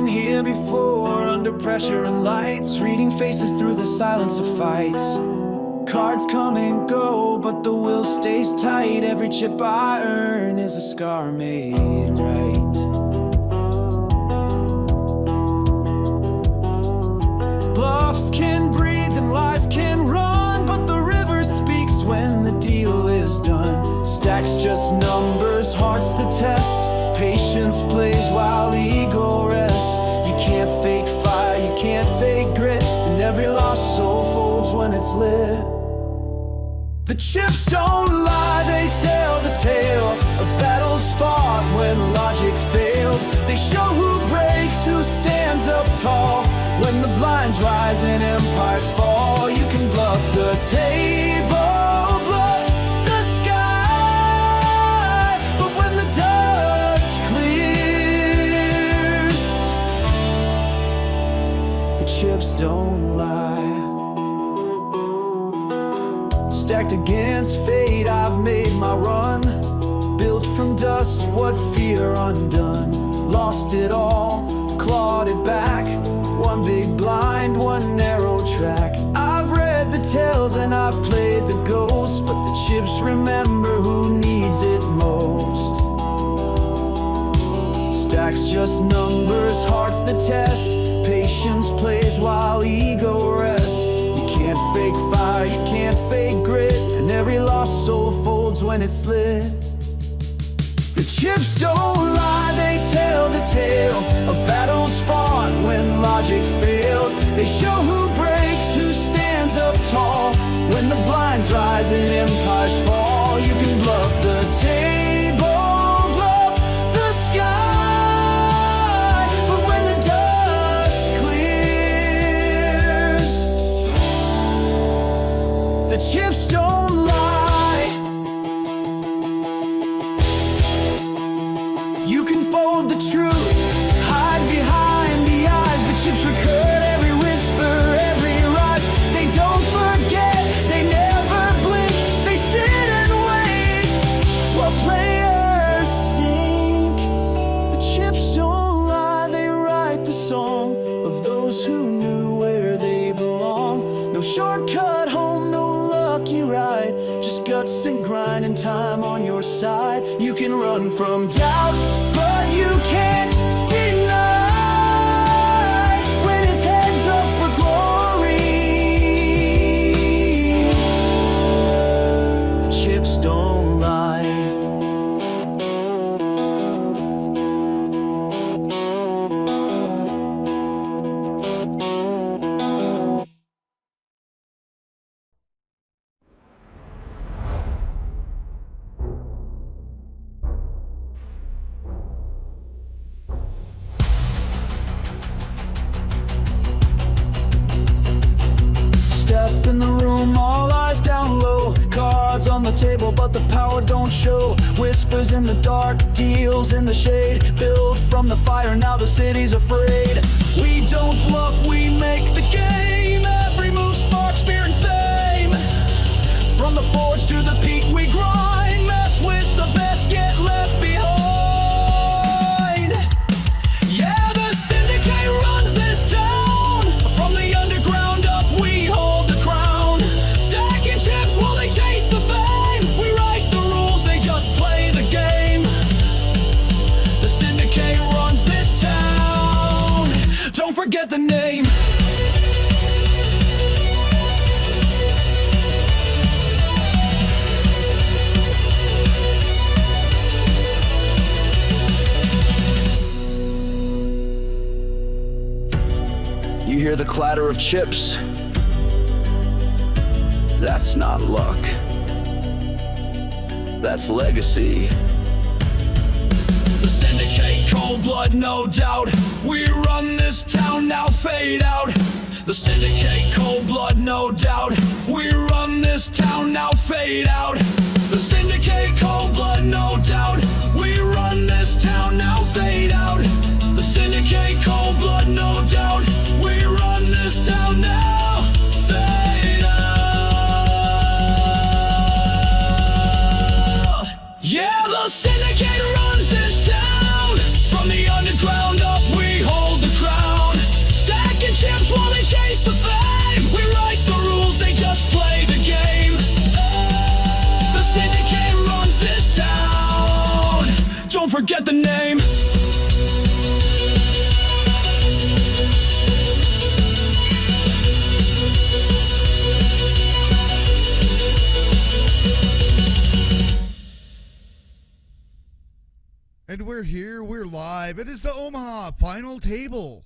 been here before, under pressure and lights, reading faces through the silence of fights. Cards come and go, but the will stays tight. Every chip I earn is a scar made right. Bluffs can breathe and lies can run, but the river speaks when the deal is done. Stacks just numbers, hearts the test. Patience plays while ego rests. You can't fake fire, you can't fake grit, and every lost soul folds when it's lit. The chips don't lie, they tell the tale of battles fought when logic failed. They show who breaks, who stands up tall. When the blinds rise and empires fall, you can bluff the table, bluff the sky. But when the dust clears, the chips don't lie. Stacked against fate, I've made my run. Built from dust, what fear undone. Lost it all, clawed it back. One big blind, one narrow track. I've read the tales and I've played the ghost, but the chips remember who needs it most. Stacks just numbers, hearts the test. Patience plays while ego rests. You can't fake fire, you can't fake grit, and every lost soul folds when it's lit. The chips don't lie, they tell the tale of battles fought when logic failed. They show who breaks, who stands up tall. When the blinds rise and empires fall, you can bluff the table, bluff the sky. But when the dust clears, the chips don't lie. You can fold the truth, hide behind the eyes, but chips record every whisper, every rise. They don't forget, they never blink, they sit and wait while players sink. The chips don't lie, they write the song of those who knew where they belong. No shortcut home, no lucky ride, just guts and grind and time on your side. You can run from doubt, but you can't deny when it's heads up for glory. The chips don't lie. Step in the room, all eyes down low. Cards on the table, but the power don't show. Whispers in the dark, deals in the shade. Build from the fire, now the city's afraid. We don't bluff, we make the game. Every move sparks fear and fame. From the forge to the peak we grind. Mess with the best, get left behind. Yeah, the Syndicate runs this town. From the underground up we hold the crown. Stacking chips while they chase the fame. We write the rules, they just play the game. The Syndicate runs this town. Don't forget the name. You hear the clatter of chips? That's not luck. That's legacy. The Syndicate, cold blood, no doubt. We run this town, now fade out. The Syndicate, cold blood, no doubt. We run this town, now fade out. The Syndicate, cold blood, no doubt. We run this town, now fade out. The Syndicate, cold blood, no doubt. We run this town now, fade out. Yeah, the Syndicate runs this town. From the underground up we hold the we're here, we're live. It is the Omaha final table.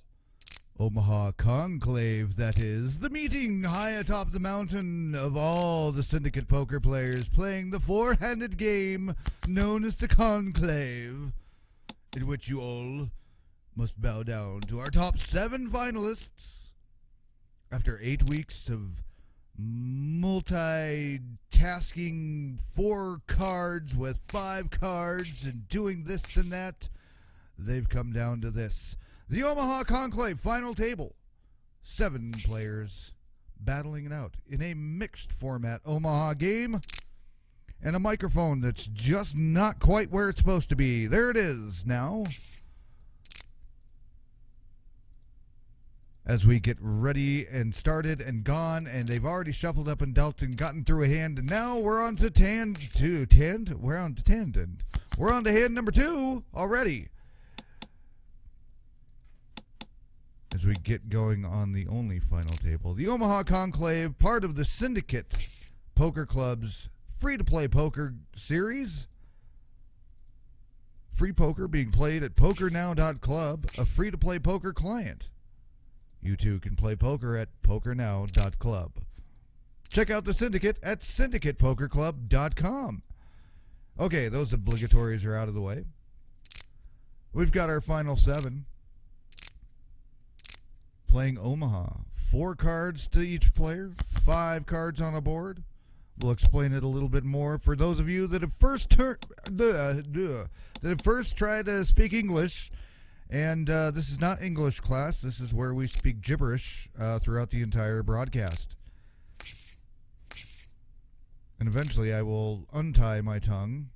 Omaha Conclave, that is. The meeting high atop the mountain of all the Syndicate poker players playing the four-handed game known as the Conclave, in which you all must bow down to our top 7 finalists. After 8 weeks of multitasking 4 cards with 5 cards and doing this and that, they've come down to this. The Omaha Conclave final table. 7 players battling it out in a mixed format Omaha game, and a microphone that's just not quite where it's supposed to be. There it is now. As we get ready and started and gone, and they've already shuffled up and dealt and gotten through a hand, and now we're on to We're on to hand number 2 already. As we get going on the only final table, the Omaha Conclave, part of the Syndicate Poker Club's free-to-play poker series. Free poker being played at PokerNow.club, a free-to-play poker client. You too can play poker at PokerNow.club. Check out the Syndicate at SyndicatePokerClub.com. Okay, those obligatories are out of the way. We've got our final 7. Playing Omaha. 4 cards to each player, 5 cards on a board. We'll explain it a little bit more for those of you that have first tried to speak English. And this is not English class. This is where we speak gibberish throughout the entire broadcast. And eventually I will untie my tongue.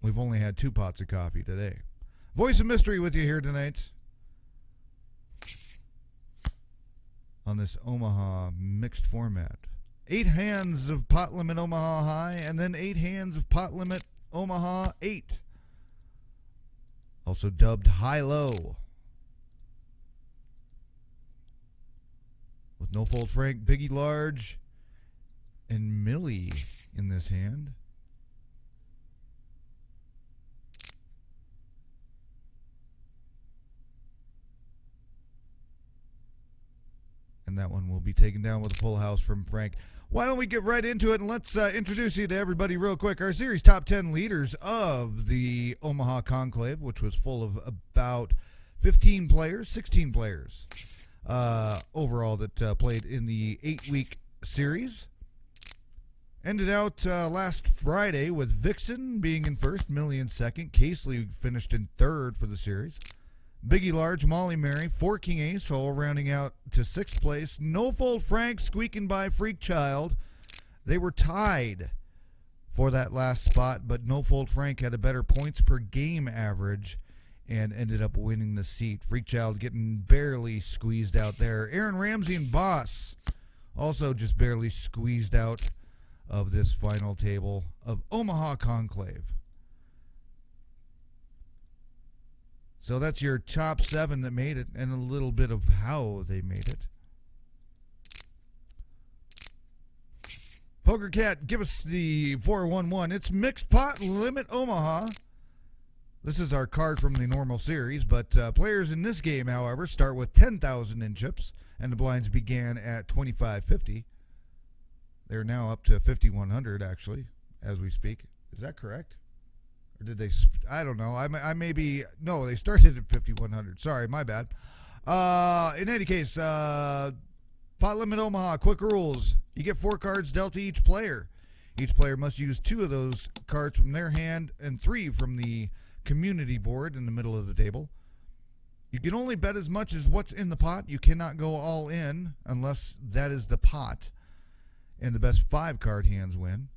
We've only had 2 pots of coffee today. Voice of Mystery with you here tonight on this Omaha mixed format. 8 hands of pot limit Omaha high, and then 8 hands of pot limit Omaha 8. Also dubbed high-low. With No Fold Frank, Biggie Large, and Millie in this hand. And that one will be taken down with a full house from Frank. Why don't we get right into it, and let's introduce you to everybody real quick. Our series top 10 leaders of the Omaha Conclave, which was full of about 16 players overall that played in the 8-week series. Ended out last Friday with Vixen being in first, Millie in second. Casely finished in third for the series. Biggie Large, Molly Mary, 4 King Ace, all rounding out to 6th place. No Fold Frank squeaking by Freak Child. They were tied for that last spot, but No Fold Frank had a better points per game average and ended up winning the seat. Freak Child getting barely squeezed out there. Aaron Ramsey and Boss also just barely squeezed out of this final table of Omaha Conclave. So that's your top 7 that made it, and a little bit of how they made it. Poker Cat, give us the 411. It's Mixed Pot Limit Omaha. This is our card from the normal series, but players in this game, however, start with 10,000 in chips, and the blinds began at 2,550. They're now up to 5,100, actually, as we speak. Is that correct? Or did they? I don't know. I may be. No, they started at 5,100. Sorry, my bad. In any case, pot limit Omaha. Quick rules. You get 4 cards dealt to each player. Each player must use 2 of those cards from their hand and 3 from the community board in the middle of the table. You can only bet as much as what's in the pot. You cannot go all in unless that is the pot. And the best 5 card hands win.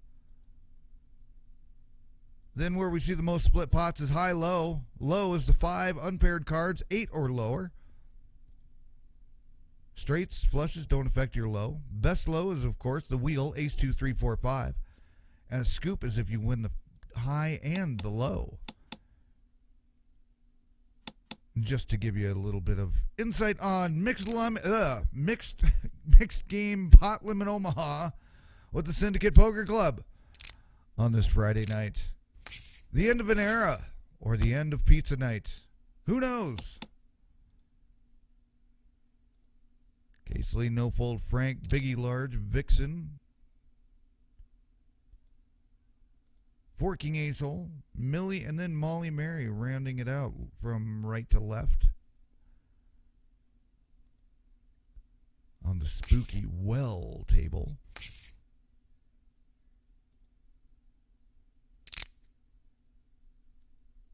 Then where we see the most split pots is high-low. Low is the 5 unpaired cards, 8 or lower. Straights, flushes don't affect your low. Best low is, of course, the wheel, ace 2, 3, 4, 5. And a scoop is if you win the high and the low. Just to give you a little bit of insight on mixed game pot limit Omaha with the Syndicate Poker Club on this Friday night. The end of an era. or the end of pizza night. Who knows? Casely, No Fold Frank, Biggie Large, Vixen, Four King Ace Hole, Millie, and then Molly Mary rounding it out from right to left. On the spooky well table.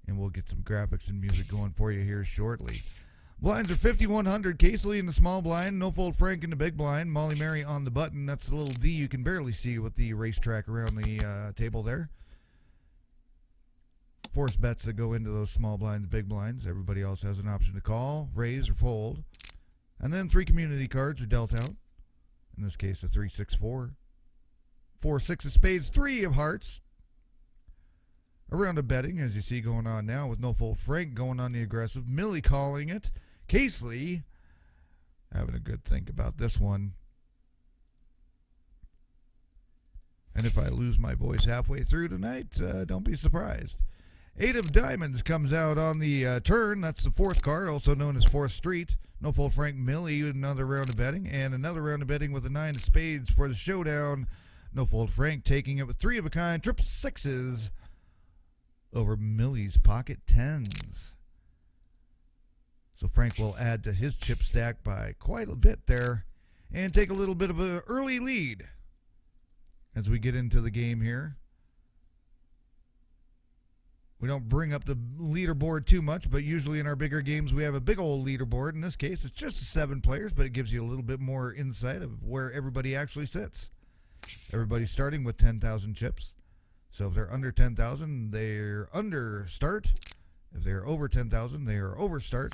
And we'll get some graphics and music going for you here shortly. Blinds are 5,100. Casely in the small blind. No Fold Frank in the big blind. Molly Mary on the button. That's the little D you can barely see with the racetrack around the table there. Force bets that go into those small blinds, big blinds. Everybody else has an option to call, raise, or fold. And then 3 community cards are dealt out. In this case, a 3-6-4. 4-6 of spades, 3 of hearts. A round of betting, as you see going on now, with No Fold Frank going on the aggressive. Millie calling it. Casely having a good think about this one. And if I lose my voice halfway through tonight, don't be surprised. 8 of diamonds comes out on the turn. That's the 4th card, also known as 4th Street. No Fold Frank, Millie, another round of betting. And another round of betting with a 9 of spades for the showdown. No Fold Frank taking it with 3 of a kind, triple sixes over Millie's pocket 10s. So Frank will add to his chip stack by quite a bit there and take a little bit of an early lead as we get into the game here. We don't bring up the leaderboard too much, but usually in our bigger games we have a big old leaderboard. In this case, it's just 7 players, but it gives you a little bit more insight of where everybody actually sits. Everybody's starting with 10,000 chips. So if they're under 10,000, they're under start. If they're over 10,000, they are over start.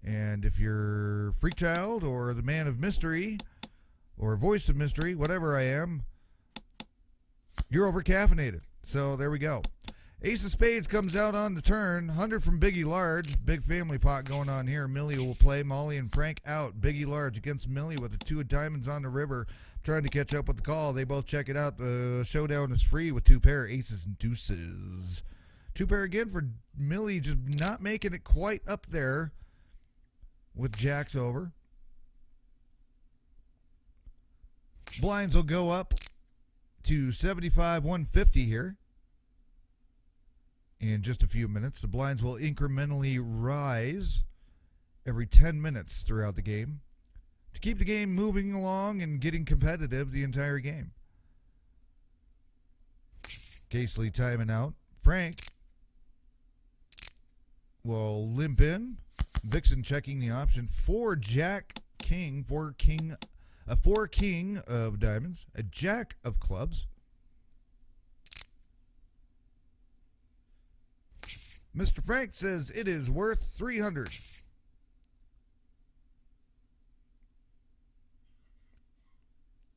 And if you're Freak Child or the Man of Mystery or Voice of Mystery, whatever I am, you're over caffeinated. So there we go. Ace of Spades comes out on the turn. 100 from Biggie Large. Big family pot going on here. Millie will play. Molly and Frank out. Biggie Large against Millie with the 2 of diamonds on the river. Trying to catch up with the call. They both check it out. The showdown is free with 2 pair, aces and deuces. 2 pair again for Millie, just not making it quite up there with jacks over. Blinds will go up to 75, 150 here. In just a few minutes, the blinds will incrementally rise every 10 minutes throughout the game to keep the game moving along and getting competitive the entire game. Casely timing out. Frank will limp in. Vixen checking the option. 4 Jack King. 4 King. A 4 King of diamonds. A Jack of clubs. Mr. Frank says it is worth 300.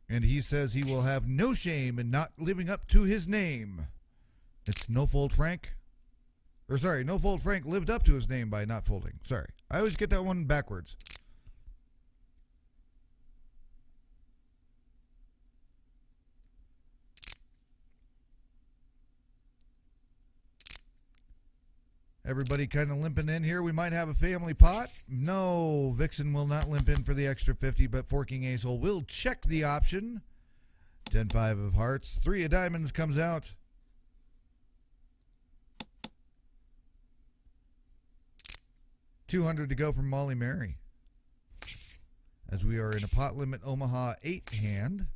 And he says he will have no shame in not living up to his name. It's No Fold Frank. Or sorry, No Fold Frank lived up to his name by not folding. Sorry. I always get that one backwards. Everybody kind of limping in here. We might have a family pot. No, Vixen will not limp in for the extra 50, but 4 King Ace Hole will check the option. 10-5 of hearts. 3 of diamonds comes out. $200 to go from Molly Mary. As we are in a pot limit Omaha 8 hand.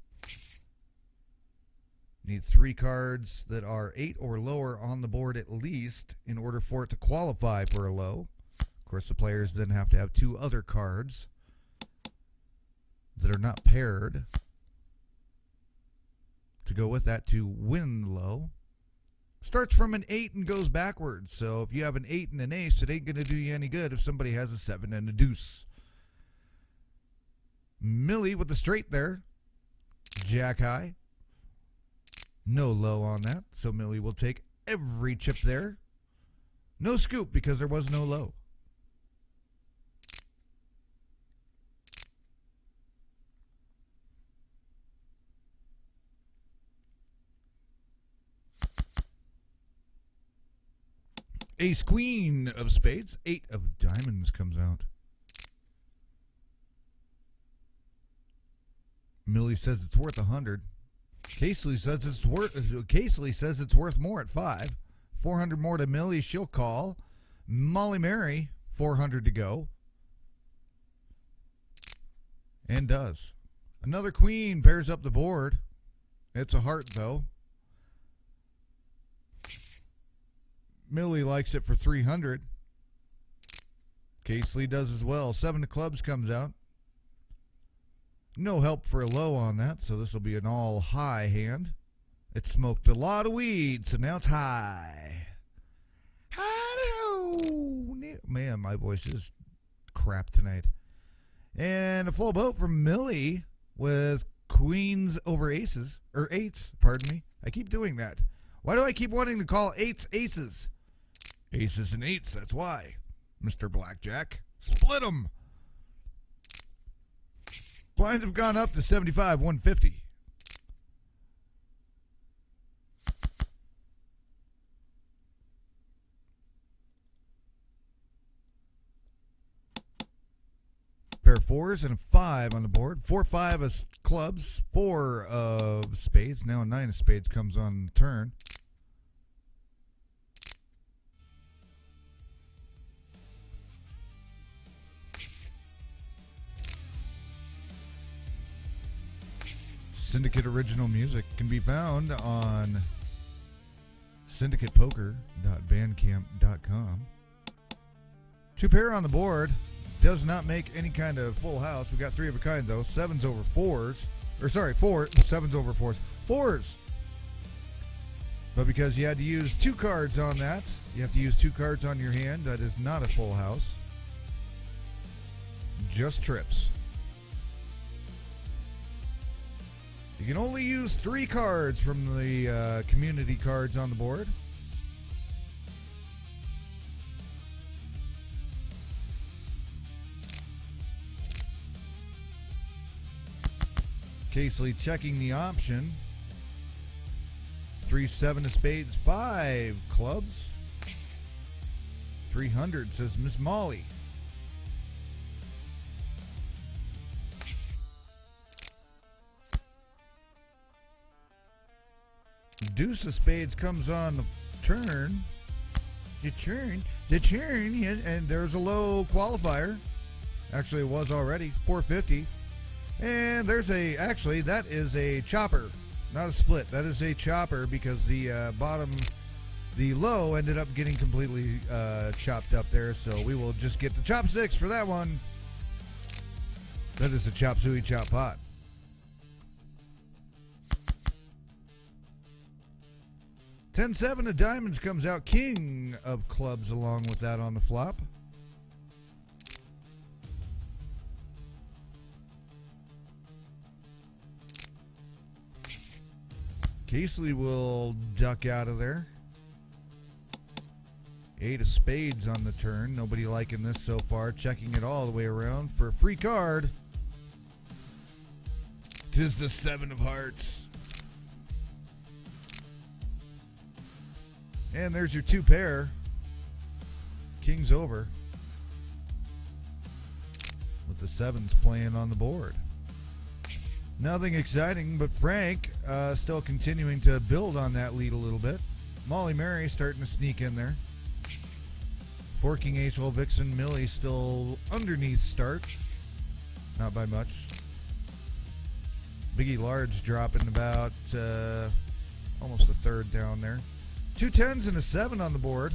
Need 3 cards that are 8 or lower on the board at least in order for it to qualify for a low. Of course, the players then have to have 2 other cards that are not paired to go with that to win low. Starts from an 8 and goes backwards. So if you have an 8 and an ace, it ain't going to do you any good if somebody has a 7 and a deuce. Millie with the straight there. Jack high. No low on that, so Millie will take every chip there. No scoop because there was no low. Ace queen of spades. 8 of diamonds comes out. Millie says it's worth 100. Casely says it's worth more at 5. 400 more to Millie. She'll call. Molly Mary, 400 to go. And does. Another queen pairs up the board. It's a heart, though. Millie likes it for 300. Casely does as well. 7 of clubs comes out. No help for a low on that, so this will be an all high hand. It smoked a lot of weed, so now it's high. Hi-do! Man, my voice is crap tonight. And a full boat from Millie with queens over aces, or eights, pardon me. I keep doing that. Why do I keep wanting to call eights aces? Aces and eights, that's why. Mr. Blackjack, split them. Blinds have gone up to 75, 150. Pair of 4s and a 5 on the board. 4, 5 of clubs, 4 of spades. Now a 9 of spades comes on the turn. Syndicate original music can be found on syndicatepoker.bandcamp.com. 2 pair on the board. Does not make any kind of full house. We got 3 of a kind, though. 7s over 4s. Or, sorry, 7s over 4s. 4s! But because you had to use 2 cards on that, you have to use 2 cards on your hand. That is not a full house. Just trips. You can only use 3 cards from the community cards on the board. Casely checking the option. 3, 7 of spades, 5 clubs. 300 says Miss Molly. Deuce of spades comes on the turn. The turn, yeah, and there's a low qualifier. Actually, it was already 450. And there's actually, that is a chopper, not a split. That is a chopper because the the low ended up getting completely chopped up there. So we will just get the chopsticks for that one. That is a chop suey chop pot. $10-7 of diamonds comes out. King of clubs along with that on the flop. Casely will duck out of there. 8 of spades on the turn. Nobody liking this so far. Checking it all the way around for a free card. 'Tis the 7 of hearts. And there's your 2 pair. King's over. With the 7s playing on the board. Nothing exciting, but Frank still continuing to build on that lead a little bit. Molly Mary starting to sneak in there. 4 King Ace Hole Vixen. Millie still underneath start. Not by much. Biggie Large dropping about almost a third down there. 2 10s and a 7 on the board.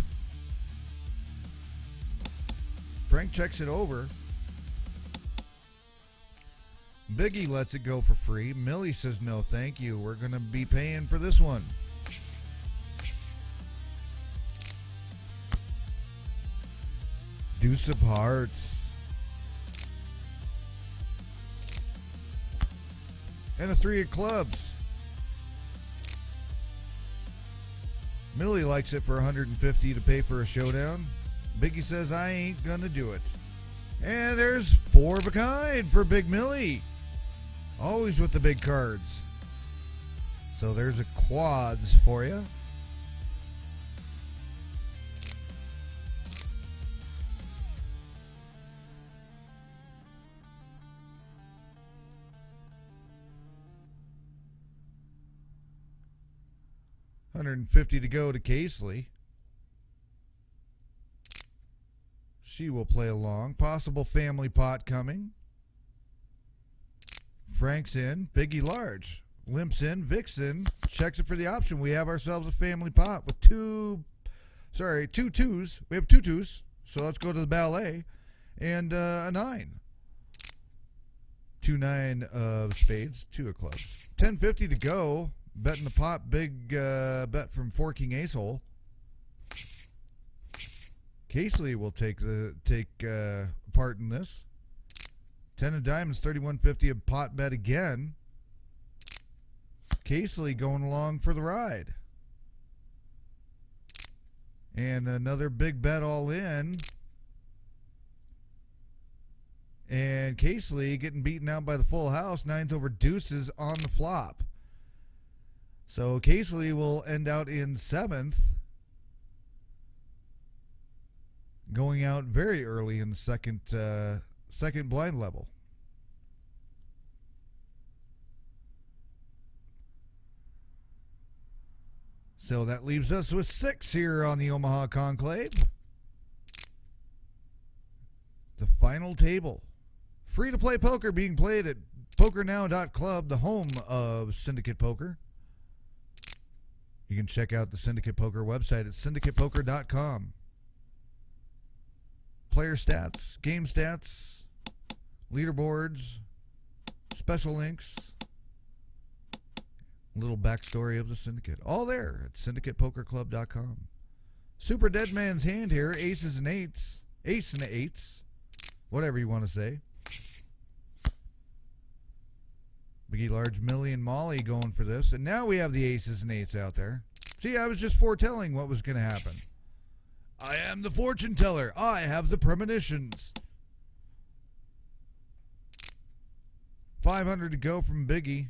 Frank checks it over. Biggie lets it go for free. Millie says no thank you. We're going to be paying for this one. Deuce of hearts. And a 3 of clubs. Millie likes it for 150 to pay for a showdown. Biggie says, I ain't gonna do it. And there's 4 of a kind for Big Millie. Always with the big cards. So there's a quads for you. 150 to go to Casely. She will play along. Possible family pot coming. Frank's in. Biggie large. Limps in. Vixen checks it for the option. We have ourselves a family pot with two twos. We have two twos. So let's go to the ballet. And a 9. 2-9 of spades. 2 of clubs. 1050 to go. Betting the pot. Big bet from 4 King Ace hole. Casely will take part in this. 10 of diamonds, 3150 a pot bet again. Casely going along for the ride. And another big bet all in. And Casely getting beaten out by the full house. 9s over deuces on the flop. So Casely will end out in 7th. Going out very early in the second blind level. So that leaves us with 6 here on the Omaha Conclave. The final table. Free-to-play poker being played at PokerNow.club, the home of Syndicate Poker. You can check out the Syndicate Poker website at syndicatepoker.com. Player stats, game stats, leaderboards, special links, little backstory of the syndicate. All there at syndicatepokerclub.com. Super dead man's hand here. Aces and eights. Ace and eights. Whatever you want to say. Biggie Large, Millie, and Molly going for this. And now we have the aces and eights out there. See, I was just foretelling what was going to happen. I am the fortune teller. I have the premonitions. 500 to go from Biggie.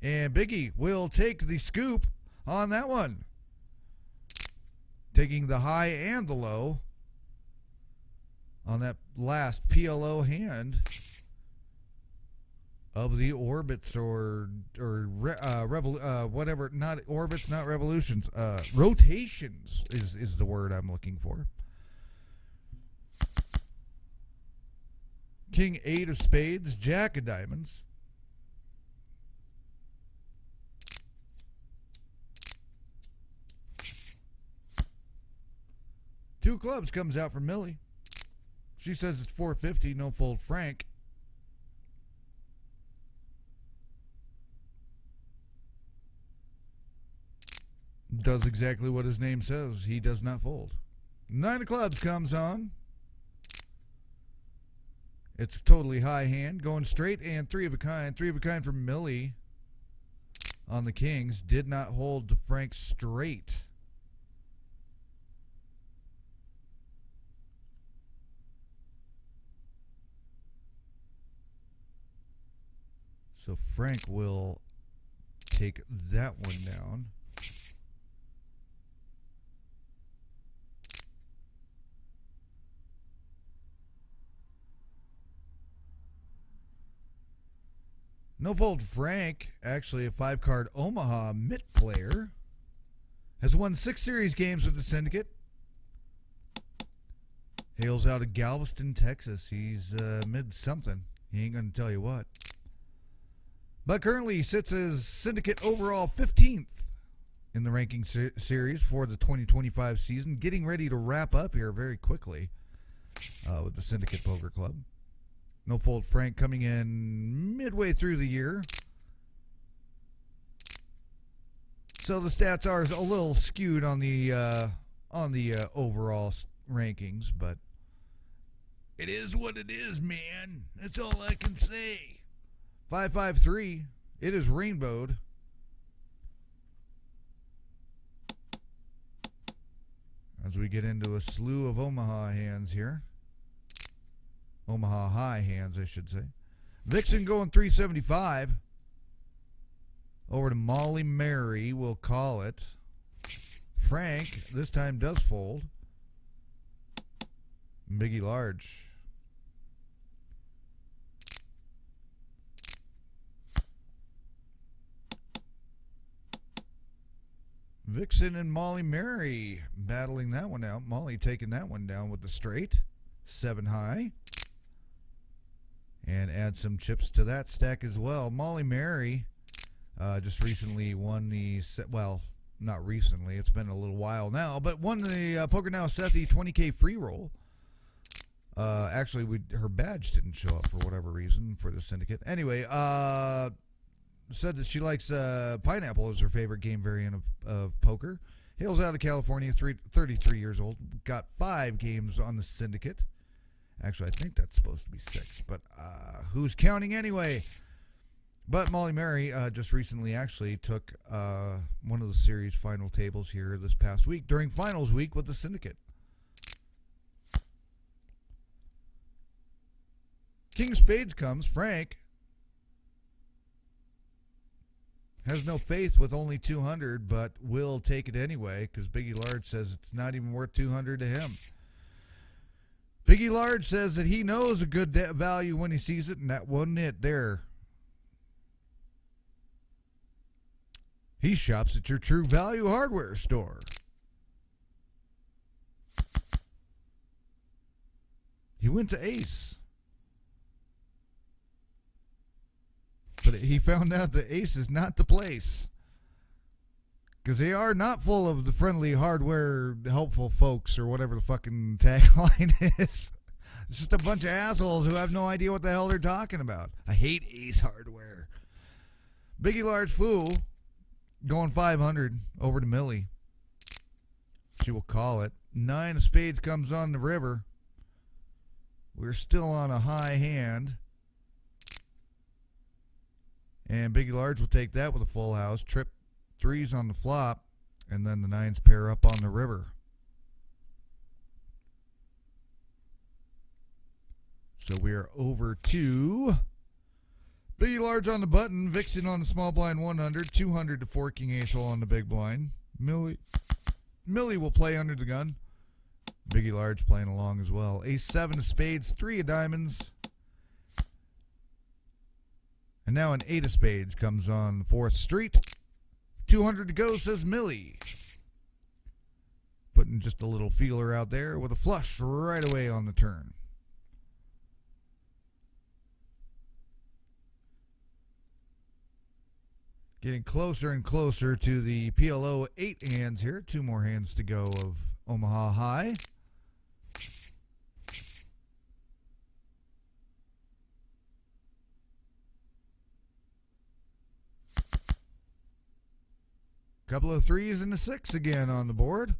And Biggie will take the scoop on that one. Taking the high and the low on that last PLO hand of the orbits whatever, not orbits, not revolutions, rotations is the word I'm looking for. King 8 of spades, Jack of diamonds. Two clubs comes out for Millie. She says it's 450, no fold Frank. Does exactly what his name says. He does not fold. 9 of clubs comes on. It's a totally high hand. Going straight and 3 of a kind. 3 of a kind for Millie on the kings. Did not hold to Frank straight. So Frank will take that one down. No fold Frank, actually a 5-card Omaha mitt player, has won 6 series games with the Syndicate. Hails out of Galveston, Texas. He's mid something. He ain't going to tell you what. But currently he sits as Syndicate overall 15th in the ranking series for the 2025 season. Getting ready to wrap up here very quickly with the Syndicate Poker Club. No fold Frank coming in midway through the year. So the stats are a little skewed on the overall rankings, but it is what it is, man. That's all I can say. 553. It is rainbowed. As we get into a slew of Omaha hands here. Omaha high hands, I should say. Vixen going 375. Over to Molly Mary, we'll call it. Frank, this time does fold. Biggie Large. Vixen and Molly Mary battling that one out. Molly taking that one down with the straight. 7 high. And add some chips to that stack as well. Molly Mary just recently won the, well, not recently, it's been a little while now, but won the PokerNow Sethi 20K free roll. Actually, her badge didn't show up for whatever reason for the Syndicate. Anyway, said that she likes pineapple as her favorite game variant of poker. Hails out of California, 33 years old. Got 5 games on the Syndicate. Actually, I think that's supposed to be 6, but who's counting anyway? But Molly Mary just recently actually took one of the series final tables here this past week during finals week with the Syndicate. King of Spades comes. Frank has no faith with only 200, but will take it anyway because Biggie Large says it's not even worth 200 to him. Biggie Large says that he knows a good value when he sees it, and that wasn't it there. He shops at your True Value hardware store. He went to Ace. But he found out that Ace is not the place. Because they are not full of the friendly hardware helpful folks or whatever the fucking tagline is. It's just a bunch of assholes who have no idea what the hell they're talking about. I hate Ace hardware. Biggie Large Fool going 500 over to Millie. She will call it. 9 of spades comes on the river. We're still on a high hand. And Biggie Large will take that with a full house. Trip 3s on the flop. And then the 9s pair up on the river. So we are over to Biggie Large on the button. Vixen on the small blind 100. 200 to 4 King Ace hole on the big blind. Millie will play under the gun. Biggie Large playing along as well. Ace 7 of spades. 3 of diamonds. And now an 8 of spades comes on the 4th street. 200 to go, says Millie. Putting just a little feeler out there with a flush right away on the turn. Getting closer and closer to the PLO 8 hands here. 2 more hands to go of Omaha High. Couple of 3s and a 6 again on the board.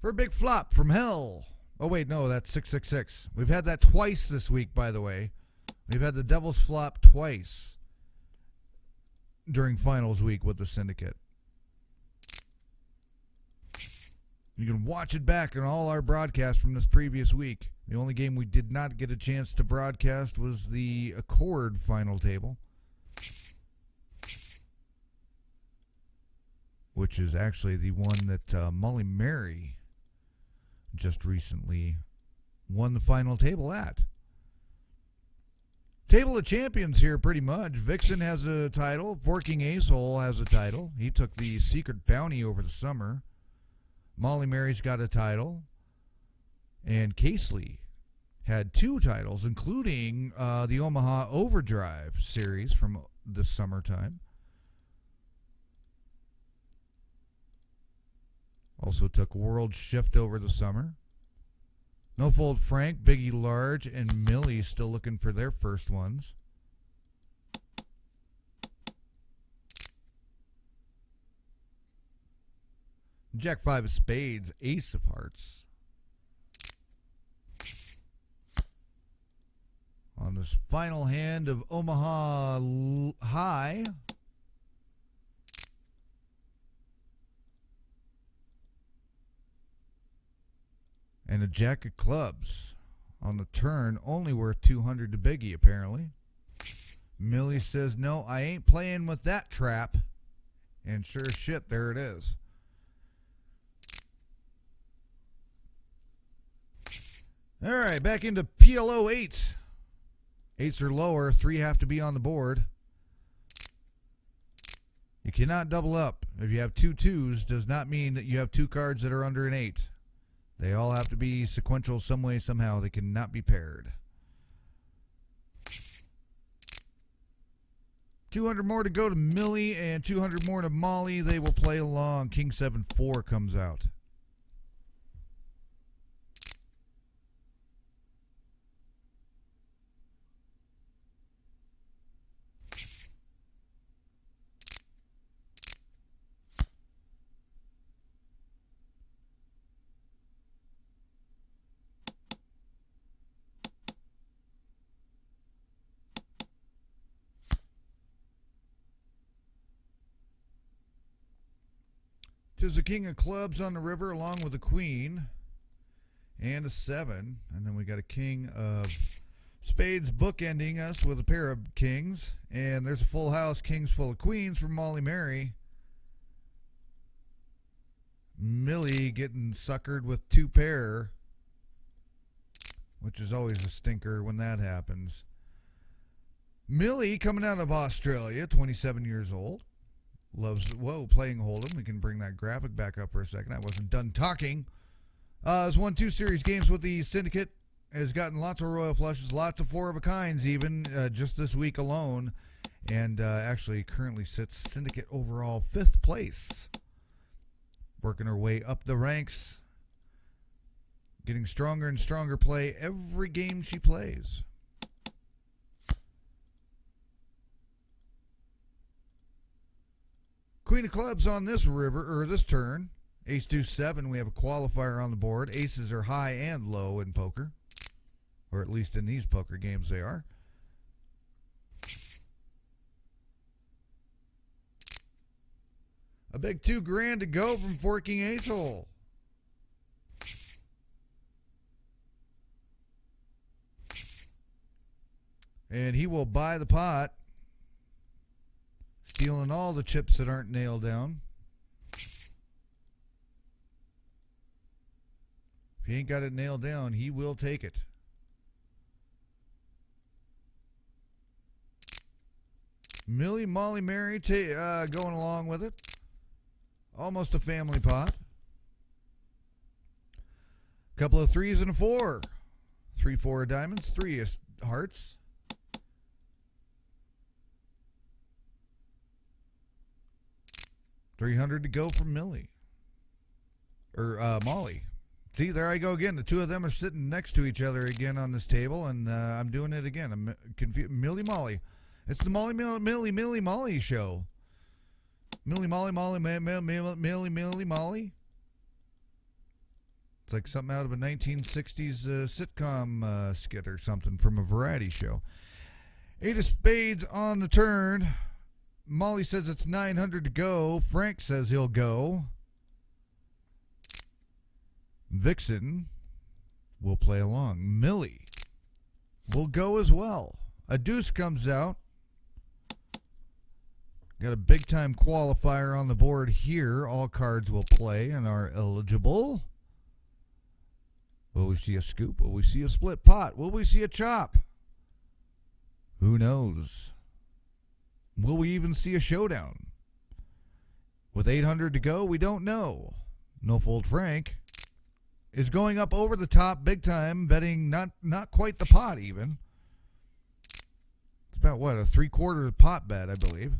For a big flop from hell. Oh, wait, no, that's 666. We've had that twice this week, by the way. We've had the Devil's flop twice during finals week with the Syndicate. You can watch it back on all our broadcasts from this previous week. The only game we did not get a chance to broadcast was the Accord final table, which is actually the one that Molly Mary just recently won the final table at. Table of Champions here pretty much. Vixen has a title. Forking Ace Hole has a title. He took the Secret Bounty over the summer. Molly Mary's got a title. And Casely had 2 titles, including the Omaha Overdrive series from the summertime. Also took World Shift over the summer. No Fold Frank, Biggie Large, and Millie still looking for their first ones. Jack 5 of spades, Ace of hearts. On this final hand of Omaha High. And a Jack of clubs on the turn, only worth 200 to Biggie, apparently. Millie says, no, I ain't playing with that trap. And sure as shit, there it is. All right, back into PLO 8. 8s are lower, 3 have to be on the board. You cannot double up. If you have two twos, does not mean that you have two cards that are under an 8. They all have to be sequential some way, somehow. They cannot be paired. 200 more to go to Millie and 200 more to Molly. They will play along. King 7-4 comes out. Tis the king of clubs on the river along with a queen and a 7. And then we got a king of spades bookending us with a pair of kings. And there's a full house, kings full of queens from Molly Mary. Millie getting suckered with 2 pair, which is always a stinker when that happens. Millie coming out of Australia, 27 years old. Loves, playing Hold'em. We can bring that graphic back up for a second. I wasn't done talking. Has won 2 series games with the Syndicate. Has gotten lots of royal flushes, lots of 4 of a kinds even, just this week alone. And actually currently sits Syndicate overall 5th place. Working her way up the ranks. Getting stronger and stronger play every game she plays. Queen of clubs on this river, or this turn. Ace, 2, 7, we have a qualifier on the board. Aces are high and low in poker. Or at least in these poker games they are. A big $2,000 to go from Forking Ace Hole. And he will buy the pot. Stealing all the chips that aren't nailed down. If he ain't got it nailed down, he will take it. Millie, Molly, Mary going along with it. Almost a family pot. Couple of 3s and a 4. 3, 4 of diamonds, 3 of hearts. $300 to go from Millie. Or Molly. See, there I go again. The 2 of them are sitting next to each other again on this table, and I'm doing it again. I'm confused. Millie, Molly. It's the Molly, Millie, Molly show. Millie, Molly, Millie, Molly. It's like something out of a 1960s sitcom skit or something from a variety show. 8 of spades on the turn. Molly says it's 900 to go. Frank says he'll go. Vixen will play along. Millie will go as well. A deuce comes out. Got a big-time qualifier on the board here. All cards will play and are eligible. Will we see a scoop? Will we see a split pot? Will we see a chop? Who knows? Will we even see a showdown? With 800 to go, we don't know. No Fold Frank is going up over the top big time, betting not quite the pot even. It's about, what, a 3/4 pot bet, I believe.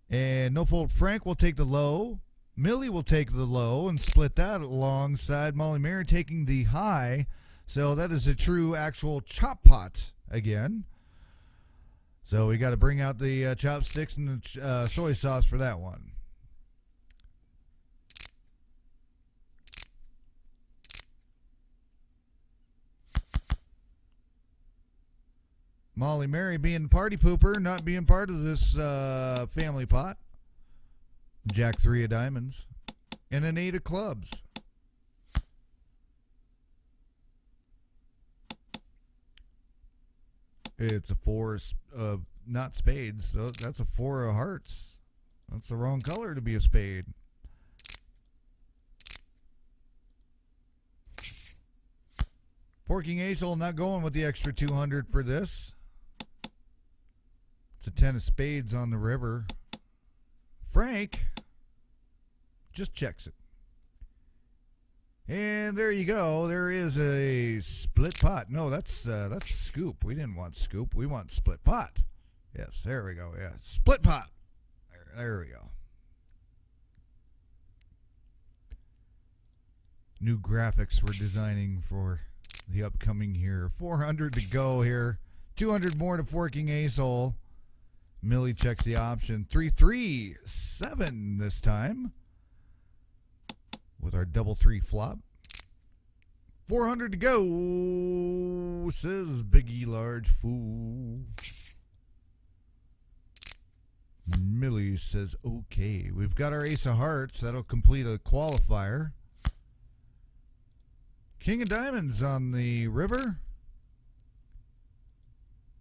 And No Fold Frank will take the low. Millie will take the low and split that alongside Molly Mary taking the high. So that is a true actual chop pot again. So we got to bring out the chopsticks and the soy sauce for that one. Molly Mary being the party pooper, not being part of this family pot. Jack 3 of diamonds. And an 8 of clubs. It's a 4 of not spades, so that's a 4 of hearts. That's the wrong color to be a spade. Forking Ace Hole not going with the extra 200 for this. It's a 10 of spades on the river. Frank just checks it. And there you go. There is a split pot. No, that's scoop. We didn't want scoop. We want split pot. Yes, there we go. Yeah, split pot. There we go. New graphics we're designing for the upcoming here. 400 to go here. 200 more to forking ace hole. Millie checks the option. 3-3-7 this time. With our double three flop. 400 to go, says Biggie Large Fool. Millie says, okay. We've got our ace of hearts. That'll complete a qualifier. King of diamonds on the river.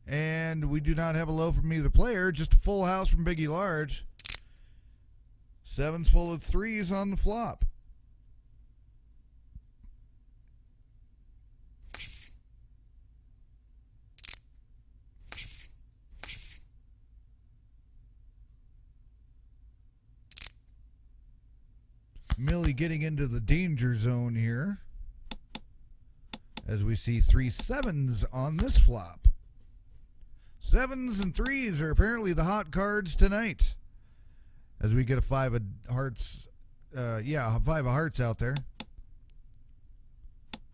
And we do not have a low from either player. Just a full house from Biggie Large. Sevens full of threes on the flop. Millie getting into the danger zone here as we see 3 sevens on this flop. Sevens and threes are apparently the hot cards tonight as we get a 5 of hearts. A 5 of hearts out there.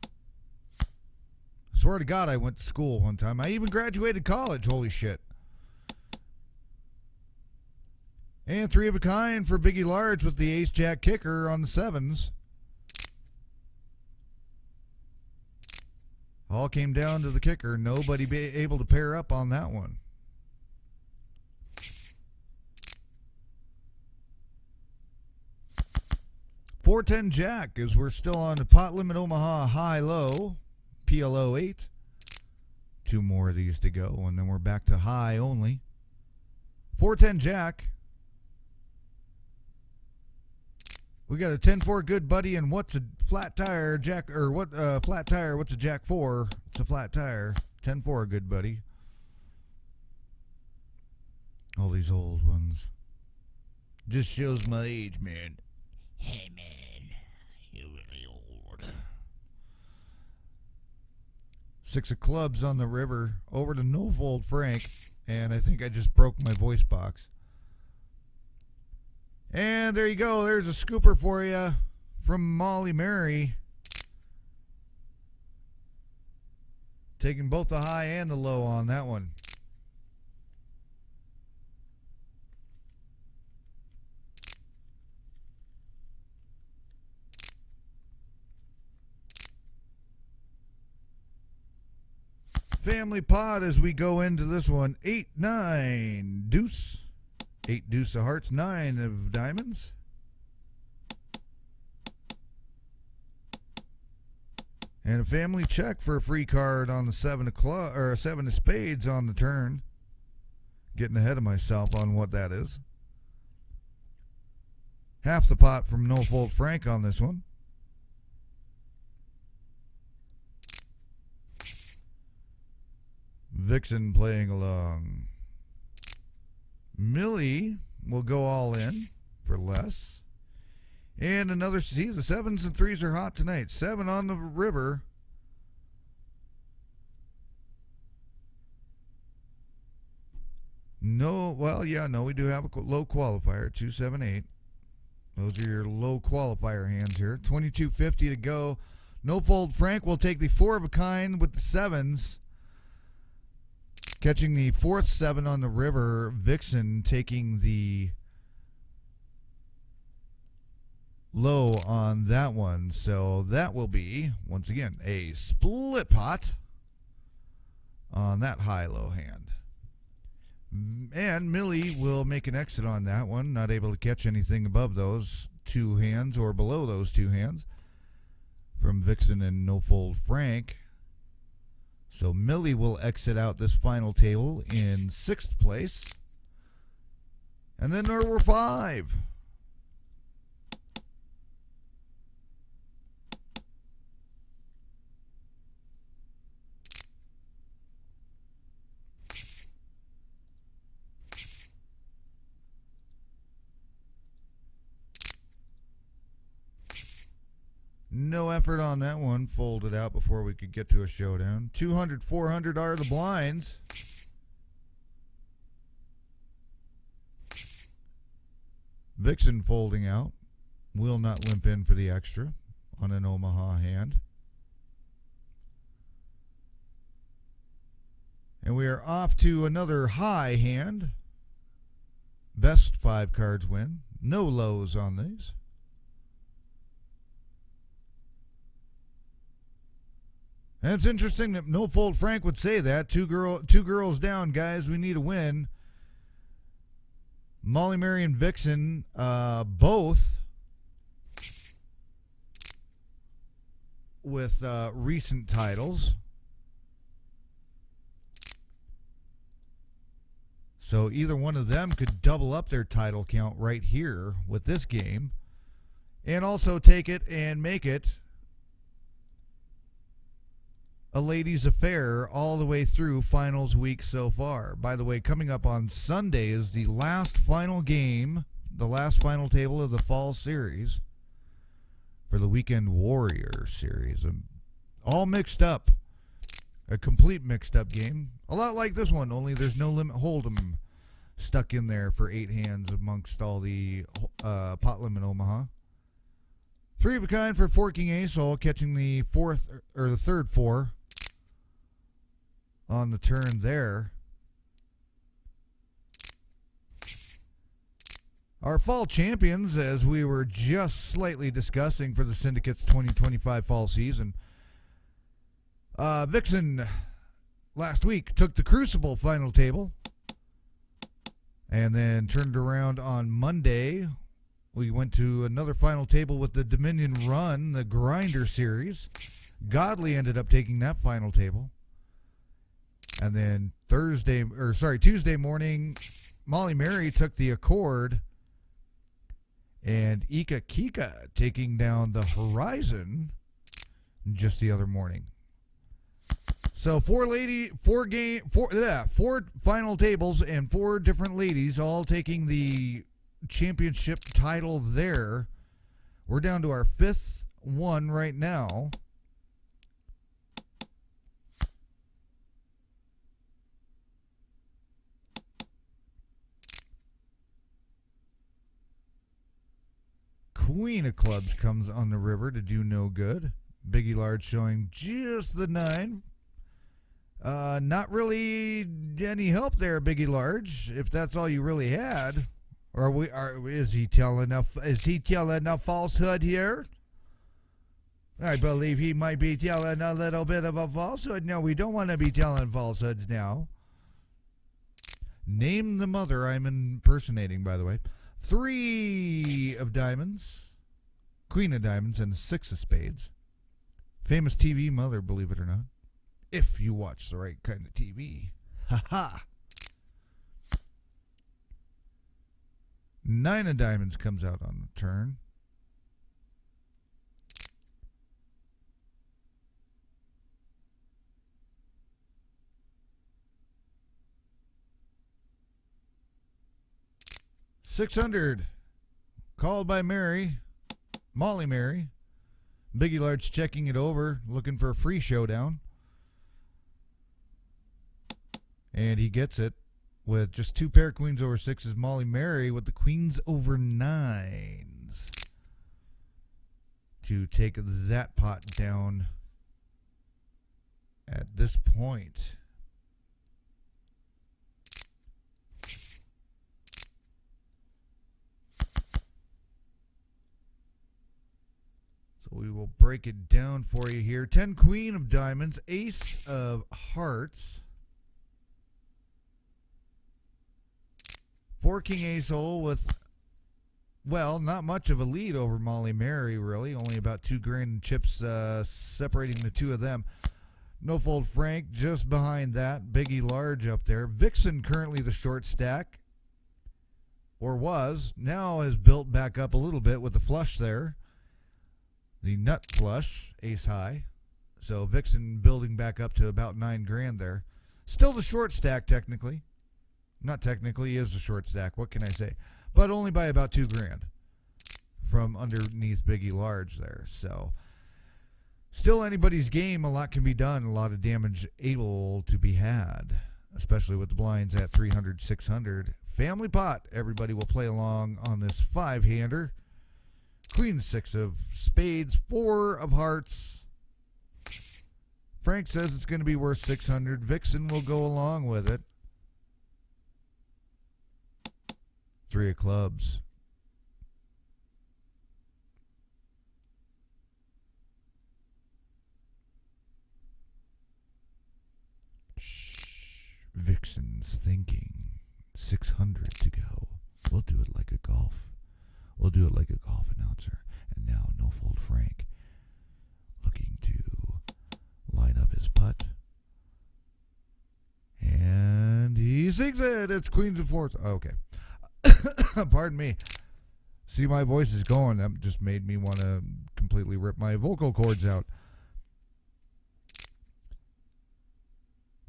I swear to God, I went to school one time. I even graduated college. Holy shit. And 3 of a kind for Biggie Large with the ace-jack kicker on the sevens. All came down to the kicker. Nobody be able to pair up on that one. $4-10 jack as we're still on the pot limit Omaha high-low. PLO 8. 2 more of these to go, and then we're back to high only. 4-10 jack. We got a 10-4 good buddy, and what's a flat tire, jack, or what, flat tire, what's a jack 4? It's a flat tire. 10-4 good buddy. All these old ones. Just shows my age, man. Hey, man, you're really old. 6 of clubs on the river, over to no-fold Frank, and I think I just broke my voice box. And there you go. There's a scooper for you from Molly Mary. Taking both the high and the low on that one. Family pot as we go into this one. 8-9 deuce. 8 deuce of hearts, 9 of diamonds. And a family check for a free card on the 7 of club or 7 of spades on the turn. Getting ahead of myself on what that is. Half the pot from No Fault Frank on this one. Vixen playing along. Millie will go all in for less. And another, see, the 7s and 3s are hot tonight. 7 on the river. No, well, yeah, no, we do have a low qualifier, 2-7-8. Those are your low qualifier hands here. 22.50 to go. No fold Frank will take the 4 of a kind with the 7s. Catching the 4th 7 on the river. Vixen taking the low on that one. So that will be, once again, a split pot on that high-low hand. And Millie will make an exit on that one. Not able to catch anything above those 2 hands or below those 2 hands from Vixen and No Fold Frank. So Millie will exit out this final table in 6th place. And then there were 5. no effort on that one. Folded out before we could get to a showdown. 200, 400 are the blinds. Vixen folding out. Will not limp in for the extra on an Omaha hand. And we are off to another high hand. Best 5 cards win. No lows on these. And it's interesting that No Fold Frank would say that. Two girls down, guys. We need a win. Molly, Mary, and Vixen both with recent titles. So either one of them could double up their title count right here with this game and also take it and make it a ladies' affair all the way through finals week so far. By the way, coming up on Sunday is the last final game, the last final table of the fall series for the Weekend Warrior series. All mixed up. A complete mixed up game. A lot like this one, only there's no limit hold'em stuck in there for 8 hands amongst all the pot limit Omaha. 3 of a kind for Forking Ace, all catching the third 4 on the turn there. Our fall champions, as we were just slightly discussing for the Syndicate's 2025 fall season. Vixen last week took the Crucible final table and then turned around on Monday. We went to another final table with the Dominion Run, the Grinder series. Godly ended up taking that final table. And then Tuesday morning, Molly Mary took the Accord and Ika Kika taking down the Horizon just the other morning. So 4 final tables and 4 different ladies all taking the championship title there. We're down to our 5th one right now. Queen of Clubs comes on the river to do no good. Biggie Large showing just the 9. Not really any help there, Biggie Large, if that's all you really had. Is he telling a falsehood here? I believe he might be telling a little bit of a falsehood. No, we don't want to be telling falsehoods now. Name the mother I'm impersonating, by the way. 3 of diamonds, Queen of diamonds, and 6 of spades. Famous TV mother, believe it or not. If you watch the right kind of TV. Ha-ha. 9 of diamonds comes out on the turn. $600 called by Mary, Molly Mary. Biggie Large checking it over, looking for a free showdown. And he gets it with just 2 pair queens over 6s. Molly Mary with the queens over 9s to take that pot down at this point. We will break it down for you here. 10 Queen of diamonds, Ace of hearts, 4 King Ace hole with, well, not much of a lead over Molly Mary, really. Only about 2 grand in chips separating the 2 of them. No Fold Frank just behind that. Biggie Large up there. Vixen currently the short stack, or was. Now has built back up a little bit with the flush there. The nut flush, ace high. So Vixen building back up to about 9 grand there. Still the short stack, technically. Not technically, he is a short stack. What can I say? But only by about 2 grand from underneath Biggie Large there. So Still anybody's game. A lot can be done. A lot of damage able to be had, especially with the blinds at 300, 600. Family pot. Everybody will play along on this 5-hander. Queen 6 of spades, 4 of hearts. Frank says it's going to be worth 600. Vixen will go along with it. 3 of clubs. Vixen's thinking. 600 to go. We'll do it like a golf. We'll do it like a golf announcer. And now, no fold Frank. Looking to line up his putt. And he sinks it. It's queens and fours. Okay. Pardon me. See, my voice is going. That just made me want to completely rip my vocal cords out.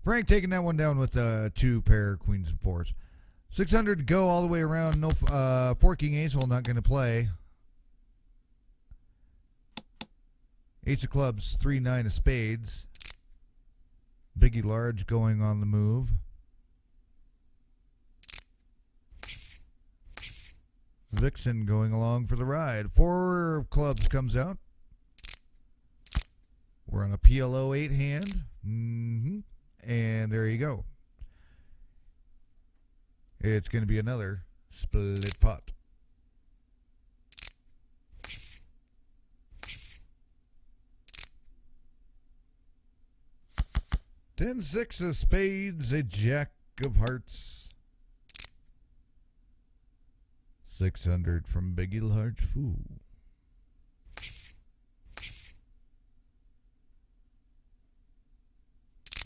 Frank taking that one down with 2 pair queens and fours. 600 to go all the way around. No forking ace hole, not going to play. Ace of clubs, 3, 9 of spades. Biggie large going on the move. Vixen going along for the ride. 4 of clubs comes out. We're on a PLO 8 hand. And there you go. It's going to be another split pot. 10, 6 of spades, a jack of hearts. 600 from Biggie Large Foo.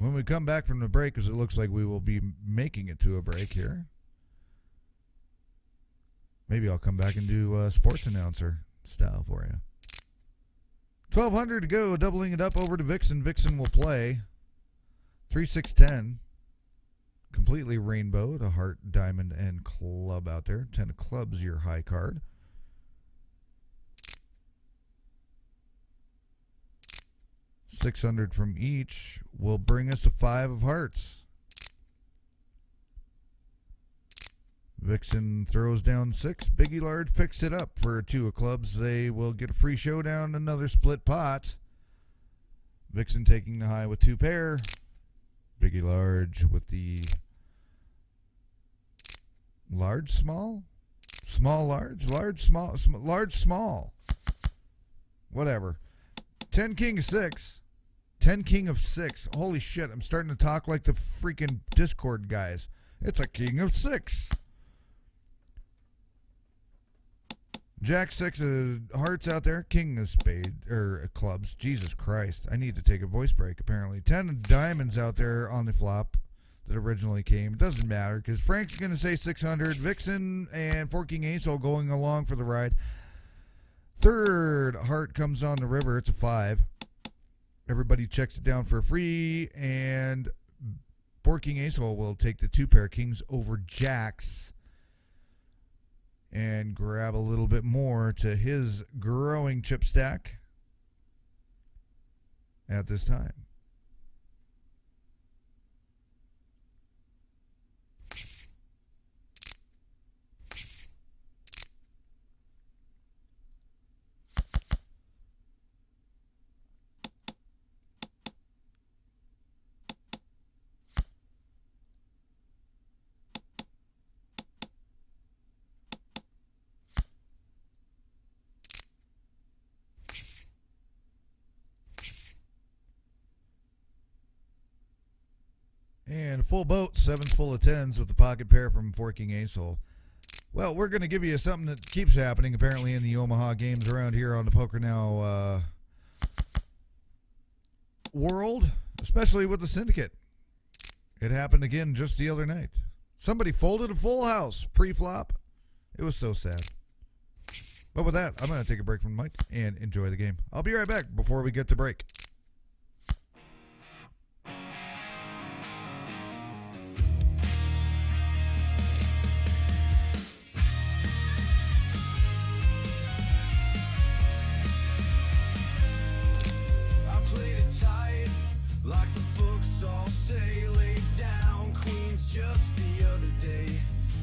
When we come back from the break, because it looks like we will be making it to a break here, maybe I'll come back and do sports announcer style for you. 1,200 to go, doubling it up over to Vixen. Vixen will play 3, 6, 10. Completely rainbowed, a heart, diamond, and club out there. 10 of clubs, your high card. $600 from each will bring us a 5 of hearts. Vixen throws down 6. Biggie Large picks it up for 2 of clubs. They will get a free showdown, another split pot. Vixen taking the high with 2 pair. Biggie Large with the large, small? Small, large? Large, small? Large, small. Whatever. 10 king of 6. 10 king of 6. Holy shit, I'm starting to talk like the freaking Discord guys. It's a king of 6. Jack 6 of hearts out there. King of spade or clubs. Jesus Christ. I need to take a voice break apparently. 10 of diamonds out there on the flop that originally came. It doesn't matter because Frank's going to say 600. Vixen and forking ace all going along for the ride. 3rd heart comes on the river. It's a 5. Everybody checks it down for free, and forking ace hole will take the 2 pair kings over jacks and grab a little bit more to his growing chip stack at this time. And full boat, 7 full of 10s with the pocket pair from forking ace hole. Well, we're going to give you something that keeps happening apparently in the Omaha games around here on the PokerNow world, especially with the Syndicate. It happened again just the other night. Somebody folded a full house pre-flop. It was so sad. But with that, I'm going to take a break from the mic and enjoy the game. I'll be right back before we get to break. books all say lay down queens just the other day.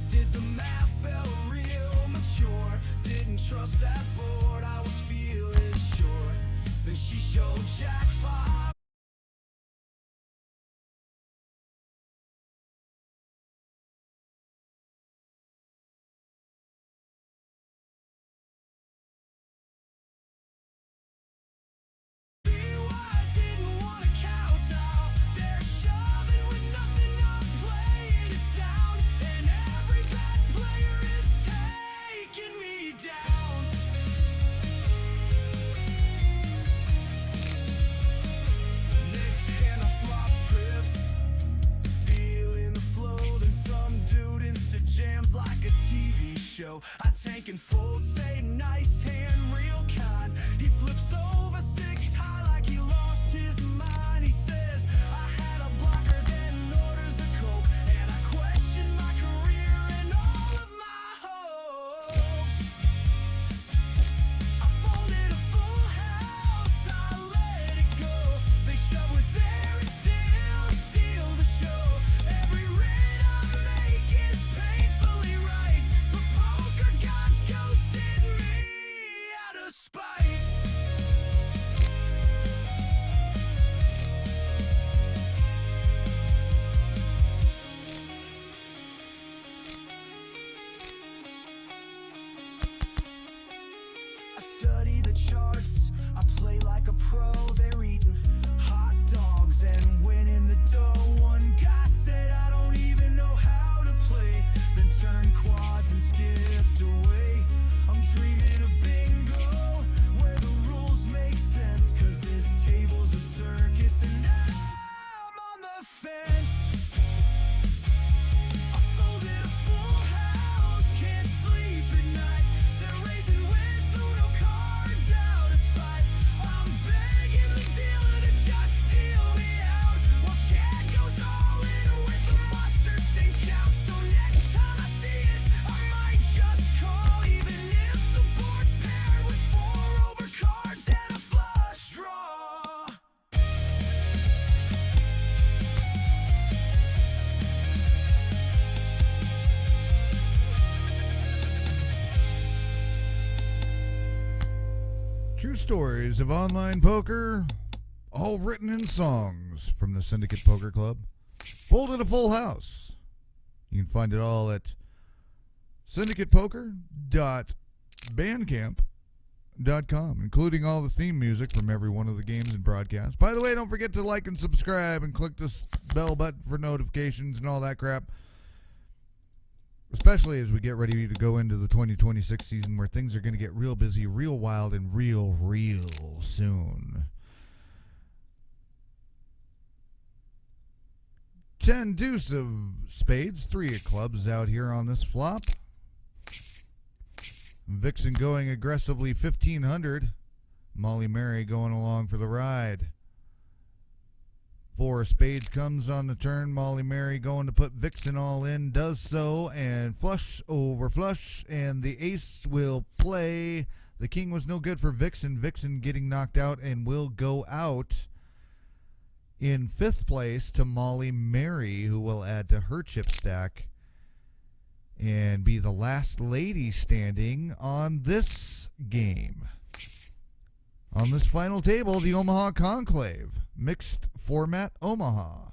Did the math, felt real mature. Didn't trust that board, I was feeling sure. Then she showed Jack 5. I tank and fold, say nice hand, real kind. He flips over 6 high like he lost his mind. He says, I had a blocker, then orders a coke. And I question my career and all of my hopes. I folded a full house, I let it go. They shove with there and still steal the show. Every raid I make is painfully right. Poker gods ghosted me out of spite. I study the charts, I play like a pro. They're eating hot dogs and winning the dough. One guy said I don't even know how to play, then turned quads and skipped away. I'm dreaming of bingo, where the rules make sense, cause this table's a circus and now I'm on the fence. I folded a full house, can't sleep at night. They're raising with Uno cards out of spite. I'm begging the dealer to just deal me out, while Chad goes all in with the mustard stain shout. So next time I see it, I might just call, even if the board's paired with 4 overcards and a flush draw. True stories of online poker, all written in songs from the Syndicate Poker Club. Folded a full house. You can find it all at syndicatepoker.bandcamp.com, including all the theme music from every one of the games and broadcasts. By the way, don't forget to like and subscribe and click this bell button for notifications and all that crap. Especially as we get ready to go into the 2026 season, where things are going to get real busy, real wild, and real soon. 10 deuce of spades, 3 of clubs out here on this flop. Vixen going aggressively 1,500. Molly Mary going along for the ride. 4 of spades comes on the turn. Molly Mary going to put Vixen all in. Does so, and flush over flush, and the ace will play. The king was no good for Vixen. Vixen getting knocked out and will go out in 5th place to Molly Mary, who will add to her chip stack and be the last lady standing on this game. On this final table, the Omaha Conclave. Mixed format Omaha.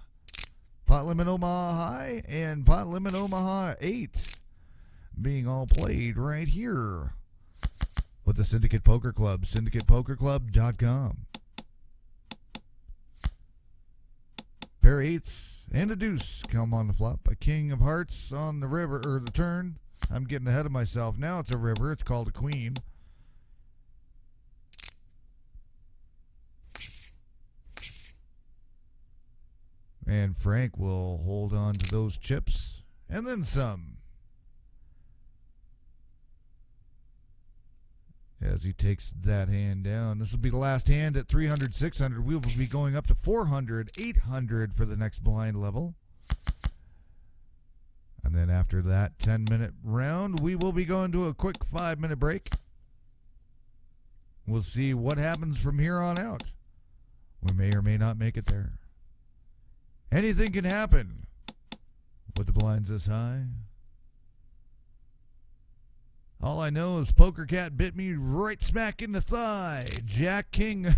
Pot limit Omaha High and pot limit Omaha 8 being all played right here with the Syndicate Poker Club. SyndicatePokerClub.com. Pair of 8s and a deuce come on the flop. A king of hearts on the river, or the turn. I'm getting ahead of myself. Now it's a river. It's called a queen. And Frank will hold on to those chips and then some, as he takes that hand down. This will be the last hand at 300, 600. We will be going up to 400, 800 for the next blind level. And then after that 10-minute round, we will be going to a quick 5-minute break. We'll see what happens from here on out. We may or may not make it there. Anything can happen with the blinds this high. All I know is Poker Cat bit me right smack in the thigh. Jack King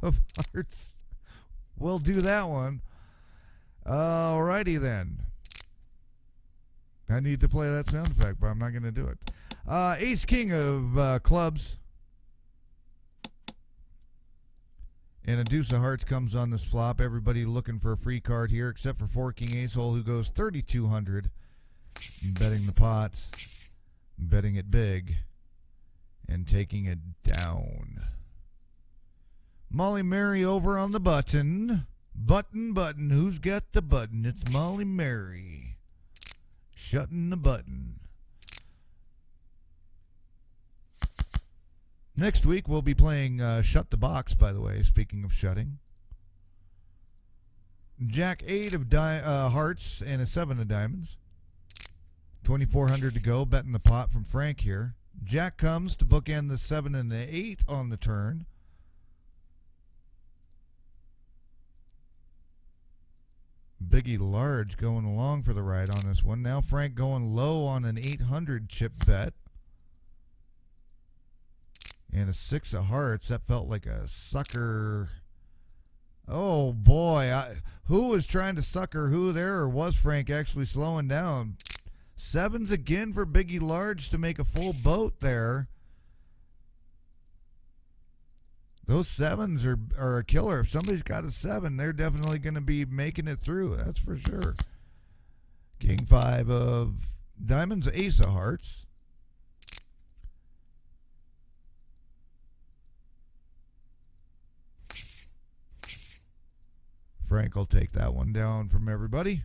of Hearts. We'll do that one. Alrighty then. I need to play that sound effect, but I'm not going to do it. Ace King of Clubs. And a deuce of hearts comes on this flop. Everybody looking for a free card here, except for Four King Ace Hole, who goes 3,200. Betting the pot, betting it big, and taking it down. Molly Mary over on the button. Button. Who's got the button? It's Molly Mary. Shutting the button. Next week, we'll be playing Shut the Box, by the way, speaking of shutting. Jack 8 of hearts and a 7 of diamonds. 2,400 to go, betting the pot from Frank here. Jack comes to bookend the 7 and the 8 on the turn. Biggie Large going along for the ride on this one. Now Frank going low on an 800 chip bet. And a 6 of hearts. That felt like a sucker. Oh, boy. Who was trying to sucker who there, or was Frank actually slowing down? 7s again for Biggie Large to make a full boat there. Those 7s are a killer. If somebody's got a 7, they're definitely going to be making it through. That's for sure. King 5 of diamonds, ace of hearts. Frank will take that one down from everybody.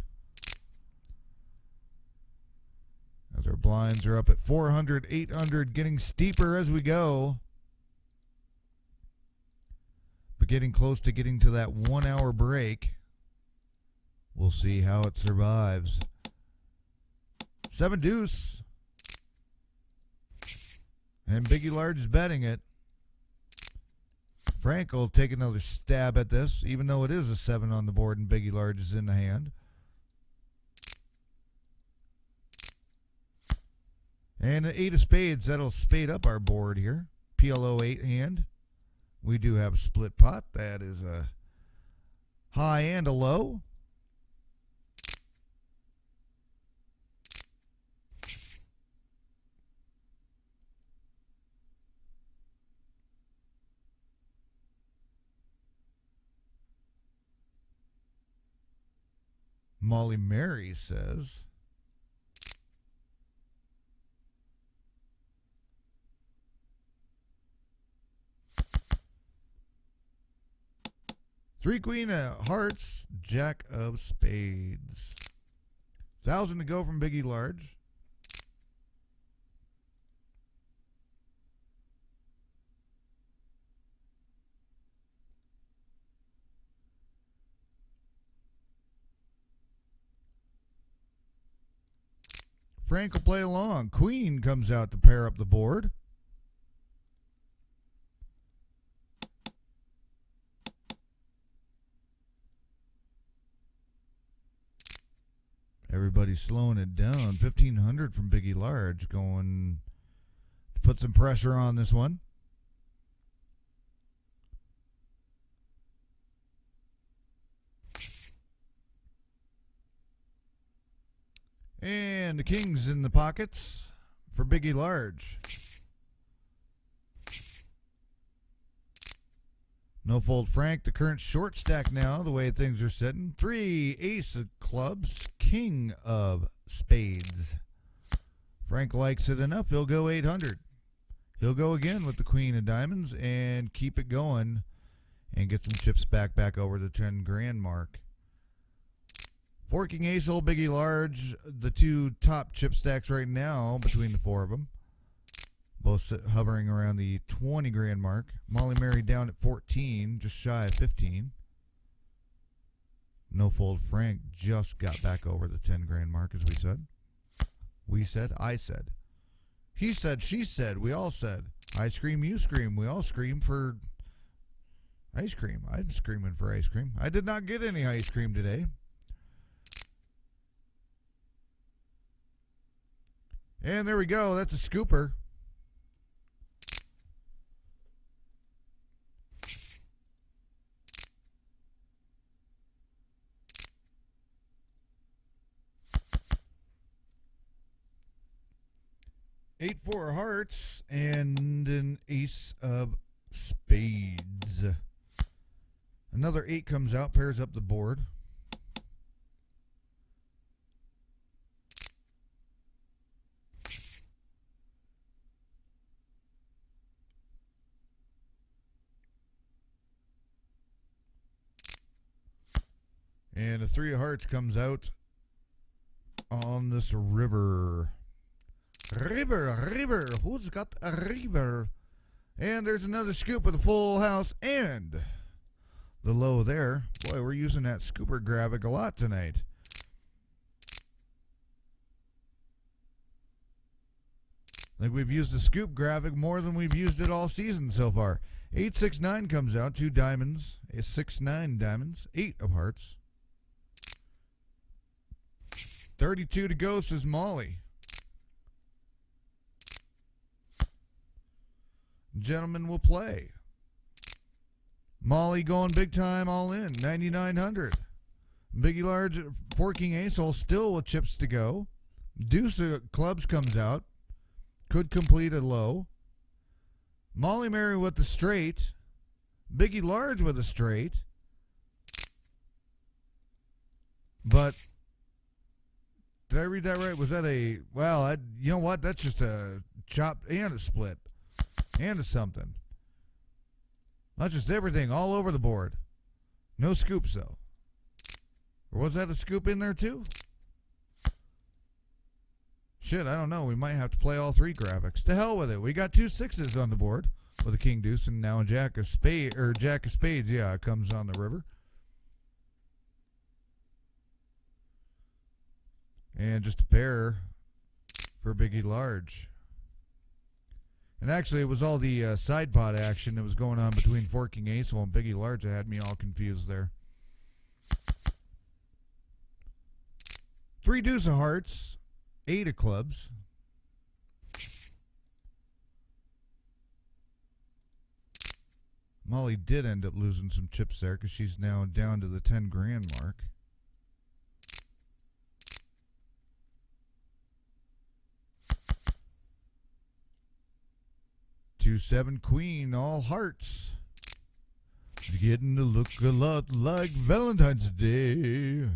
As our blinds are up at 400, 800, getting steeper as we go. But getting close to getting to that 1 hour break. We'll see how it survives. 7 deuce. And Biggie Large is betting it. Frank will take another stab at this, even though it is a 7 on the board and Biggie Large is in the hand. And an 8 of spades, that'll spade up our board here. PLO 8 hand. We do have a split pot. That is a high and a low. Molly Mary says, three queen of hearts, jack of spades. 1,000 to go from Biggie Large. Frank will play along. Queen comes out to pair up the board. Everybody's slowing it down. 1,500 from Biggie Large, going to put some pressure on this one. And the king's in the pockets for Biggie Large. No fold Frank, the current short stack now, the way things are sitting. 3 ace of clubs, king of spades. Frank likes it enough, he'll go 800. He'll go again with the queen of diamonds and keep it going and get some chips back over the 10 grand mark. Forking ace, old Biggie Large, the two top chip stacks right now between the four of them. Both hovering around the 20 grand mark. Molly Mary down at 14, just shy of 15. No fold Frank just got back over the 10 grand mark, as we said. We said, I said. He said, she said, we all said. I scream, you scream. We all scream for ice cream. I'm screaming for ice cream. I did not get any ice cream today. And there we go. That's a scooper. Eight, four hearts, and an ace of spades. Another 8 comes out, pairs up the board. And a 3 of hearts comes out on this river. River. Who's got a river? And there's another scoop with a full house and the low there. Boy, we're using that scooper graphic a lot tonight. I think we've used the scoop graphic more than we've used it all season so far. 8, 6, 9 comes out. 2 diamonds. 6, 9 diamonds. 8 of hearts. 32 to go, says Molly. Gentlemen will play. Molly going big time all in. 9,900. Biggie Large forking ace hole still with chips to go. Deuce of clubs comes out. Could complete a low. Molly Mary with the straight. Biggie Large with a straight. But did I read that right? Was that a, well, you know what? That's just a chop and a split. And a something. Not just everything, all over the board. No scoops, though. Or was that a scoop in there, too? Shit, I don't know. We might have to play all 3 graphics. To hell with it. We got 2 6s on the board with a king deuce and now a jack of spades. Or jack of spades, yeah, it comes on the river. And just a pair for Biggie Large. And actually, it was all the side pot action that was going on between forking ace hole and Biggie Large that had me all confused there. 3 deuce of hearts, 8 of clubs. Molly did end up losing some chips there because she's now down to the 10 grand mark. 2-7 queen, all hearts. Getting to look a lot like Valentine's Day.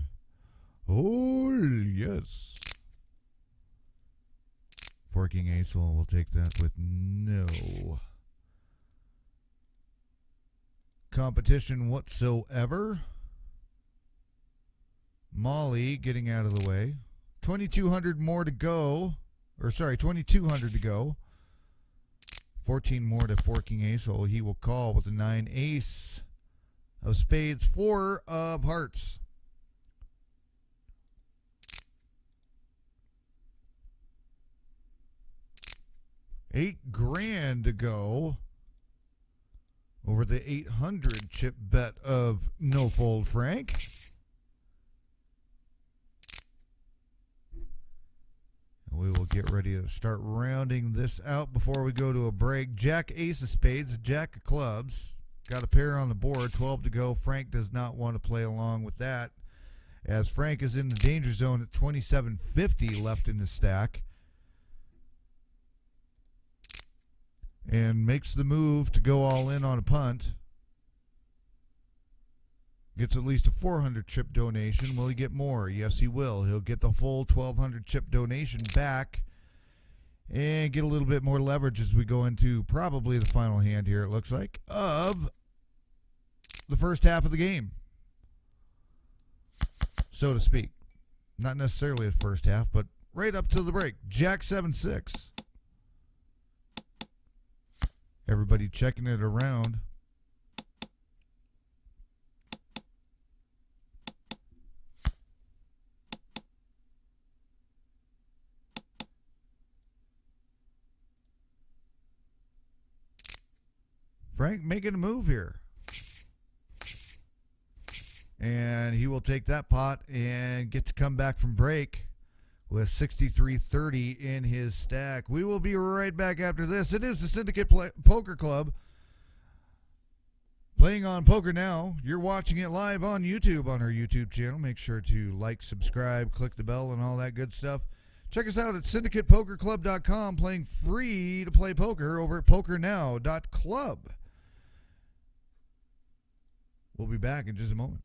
Oh, yes. Forking ace hole will take that with no competition whatsoever. Molly getting out of the way. 2,200 more to go. Or sorry, 2,200 to go. 14 more to forking ace hole. He will call with a 9 ace of spades, 4 of hearts. $8,000 to go over the 800 chip bet of No Fold Frank. We will get ready to start rounding this out before we go to a break. Jack ace of spades, jack of clubs. Got a pair on the board, 12 to go. Frank does not want to play along with that, as Frank is in the danger zone at 2750 left in the stack. And makes the move to go all in on a punt. Gets at least a 400 chip donation. Will he get more? Yes, he will. He'll get the full 1,200 chip donation back and get a little bit more leverage as we go into probably the final hand here, it looks like, of the first half of the game, so to speak. Not necessarily the first half, but right up to the break. Jack 7-6. Everybody checking it around. Frank making a move here. And he will take that pot and get to come back from break with 6330 in his stack. We will be right back after this. It is the Syndicate Poker Club playing on PokerNow. You're watching it live on YouTube on our YouTube channel. Make sure to like, subscribe, click the bell, and all that good stuff. Check us out at syndicatepokerclub.com, playing free to play poker over at pokernow.club. We'll be back in just a moment.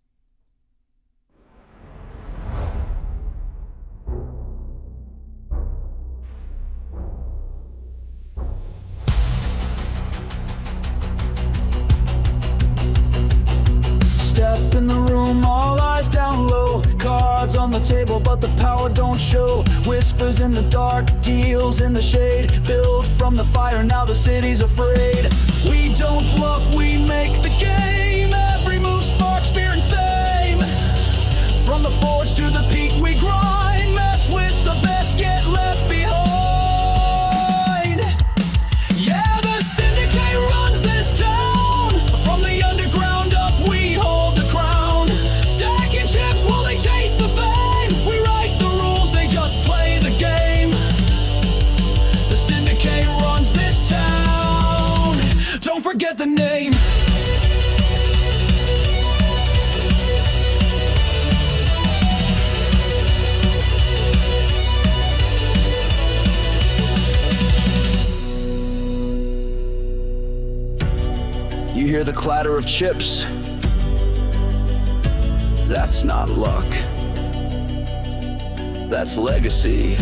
Step in the room, all eyes down low. Cards on the table, but the power don't show. Whispers in the dark, deals in the shade. Build from the fire, now the city's afraid. We don't bluff, we make the game. Every move sparks fear and fame. From the forge to the peak we grind. Mess with the best, get left behind. Yeah, the Syndicate runs this town. From the underground up we hold the crown. Stacking chips while they chase the fame. We write the rules, they just play the game. The Syndicate runs this town. Don't forget the name. You hear the clatter of chips? That's not luck. That's legacy.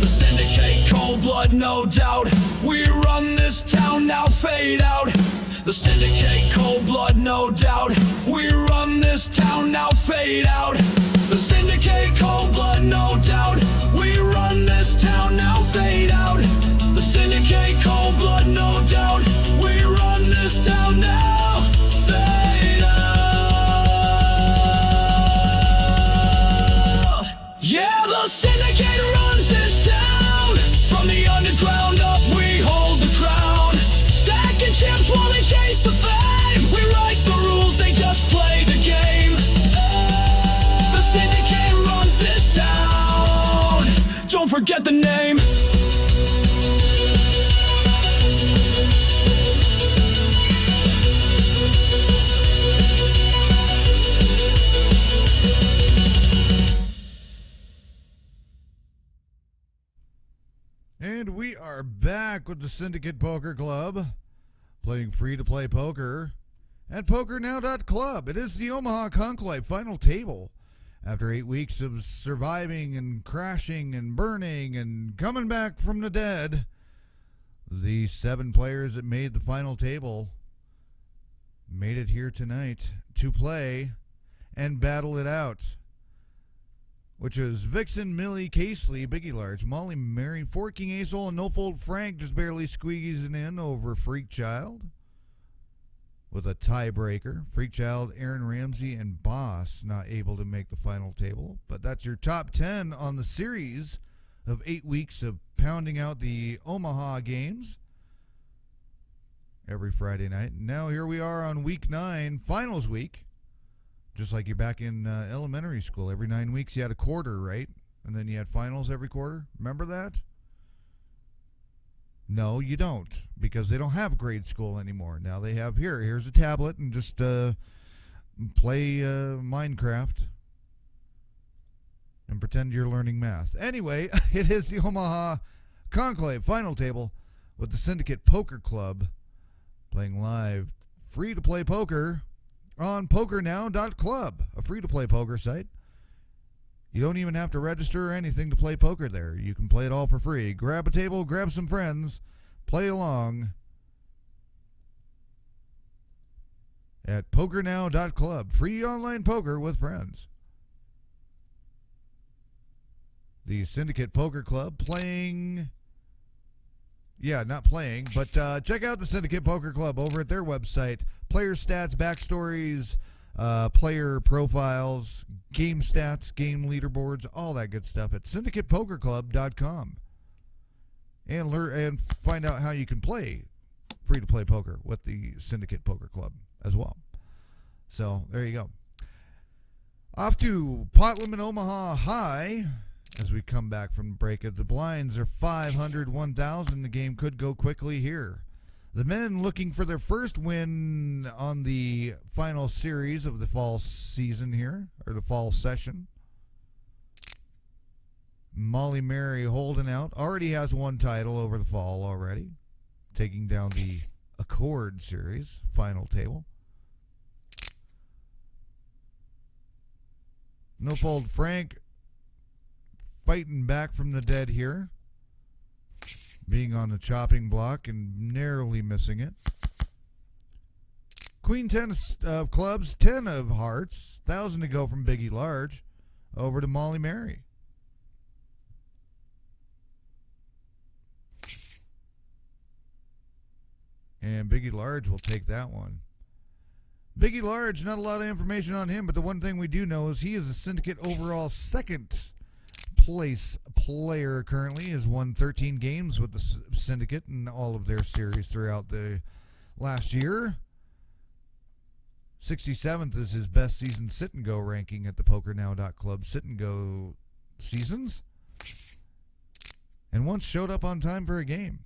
The Syndicate, cold blood, no doubt. We run this town, now fade out. The Syndicate, cold blood, no doubt. We run this town, now fade out. The Syndicate, cold blood, no doubt. We run this town, now fade out. The Syndicate, cold blood, no doubt. We run this town now, fade out. Yeah, the Syndicate runs this town. From the underground up we hold the crown. Stacking chips while they chase the fame. We write the rules, they just play the game. The Syndicate runs this town. Don't forget the name. And we are back with the Syndicate Poker Club, playing free-to-play poker at PokerNow.club. It is the Omaha Conclave final table. After 8 weeks of surviving and crashing and burning and coming back from the dead, the 7 players that made the final table made it here tonight to play and battle it out, which is Vixen, Millie, Casely, Biggie Large, Molly, Mary, Forking, Ace-Hole, and No-Fold Frank just barely squeezing in over Freak Child with a tiebreaker. Freak Child, Aaron Ramsey, and Boss not able to make the final table. But that's your top 10 on the series of 8 weeks of pounding out the Omaha games every Friday night. Now here we are on week 9, finals week. Just like you're back in elementary school. Every 9 weeks you had a quarter, right? And then you had finals every quarter. Remember that? No, you don't. Because they don't have grade school anymore. Now they have here's a tablet and just play Minecraft and pretend you're learning math. Anyway, it is the Omaha Conclave final table with the Syndicate Poker Club playing live free-to-play poker on PokerNow.club, a free-to-play poker site. You don't even have to register or anything to play poker there. You can play it all for free. Grab a table, grab some friends, play along at PokerNow.club. Free online poker with friends. The Syndicate Poker Club playing... Yeah, not playing, but check out the Syndicate Poker Club over at their website. Player stats, backstories, player profiles, game stats, game leaderboards, all that good stuff at syndicatepokerclub.com. And find out how you can play free-to-play poker with the Syndicate Poker Club as well. So, there you go. Off to pot limit Omaha high as we come back from the break. The blinds are 500, 1,000. The game could go quickly here. The men looking for their first win on the final series of the fall season here, or the fall session. Molly Mary holding out. Already has one title over the fall already. Taking down the Accord Series final table. No Fold Frank fighting back from the dead here. Being on the chopping block and narrowly missing it. Queen 10 of clubs, 10 of hearts. 1,000 to go from Biggie Large. Over to Molly Mary. And Biggie Large will take that one. Biggie Large, not a lot of information on him, but the one thing we do know is he is a Syndicate overall second place player currently. Has won 13 games with the Syndicate in all of their series throughout the last year. 67th is his best season sit-and-go ranking at the PokerNow.club sit-and-go seasons. And once showed up on time for a game.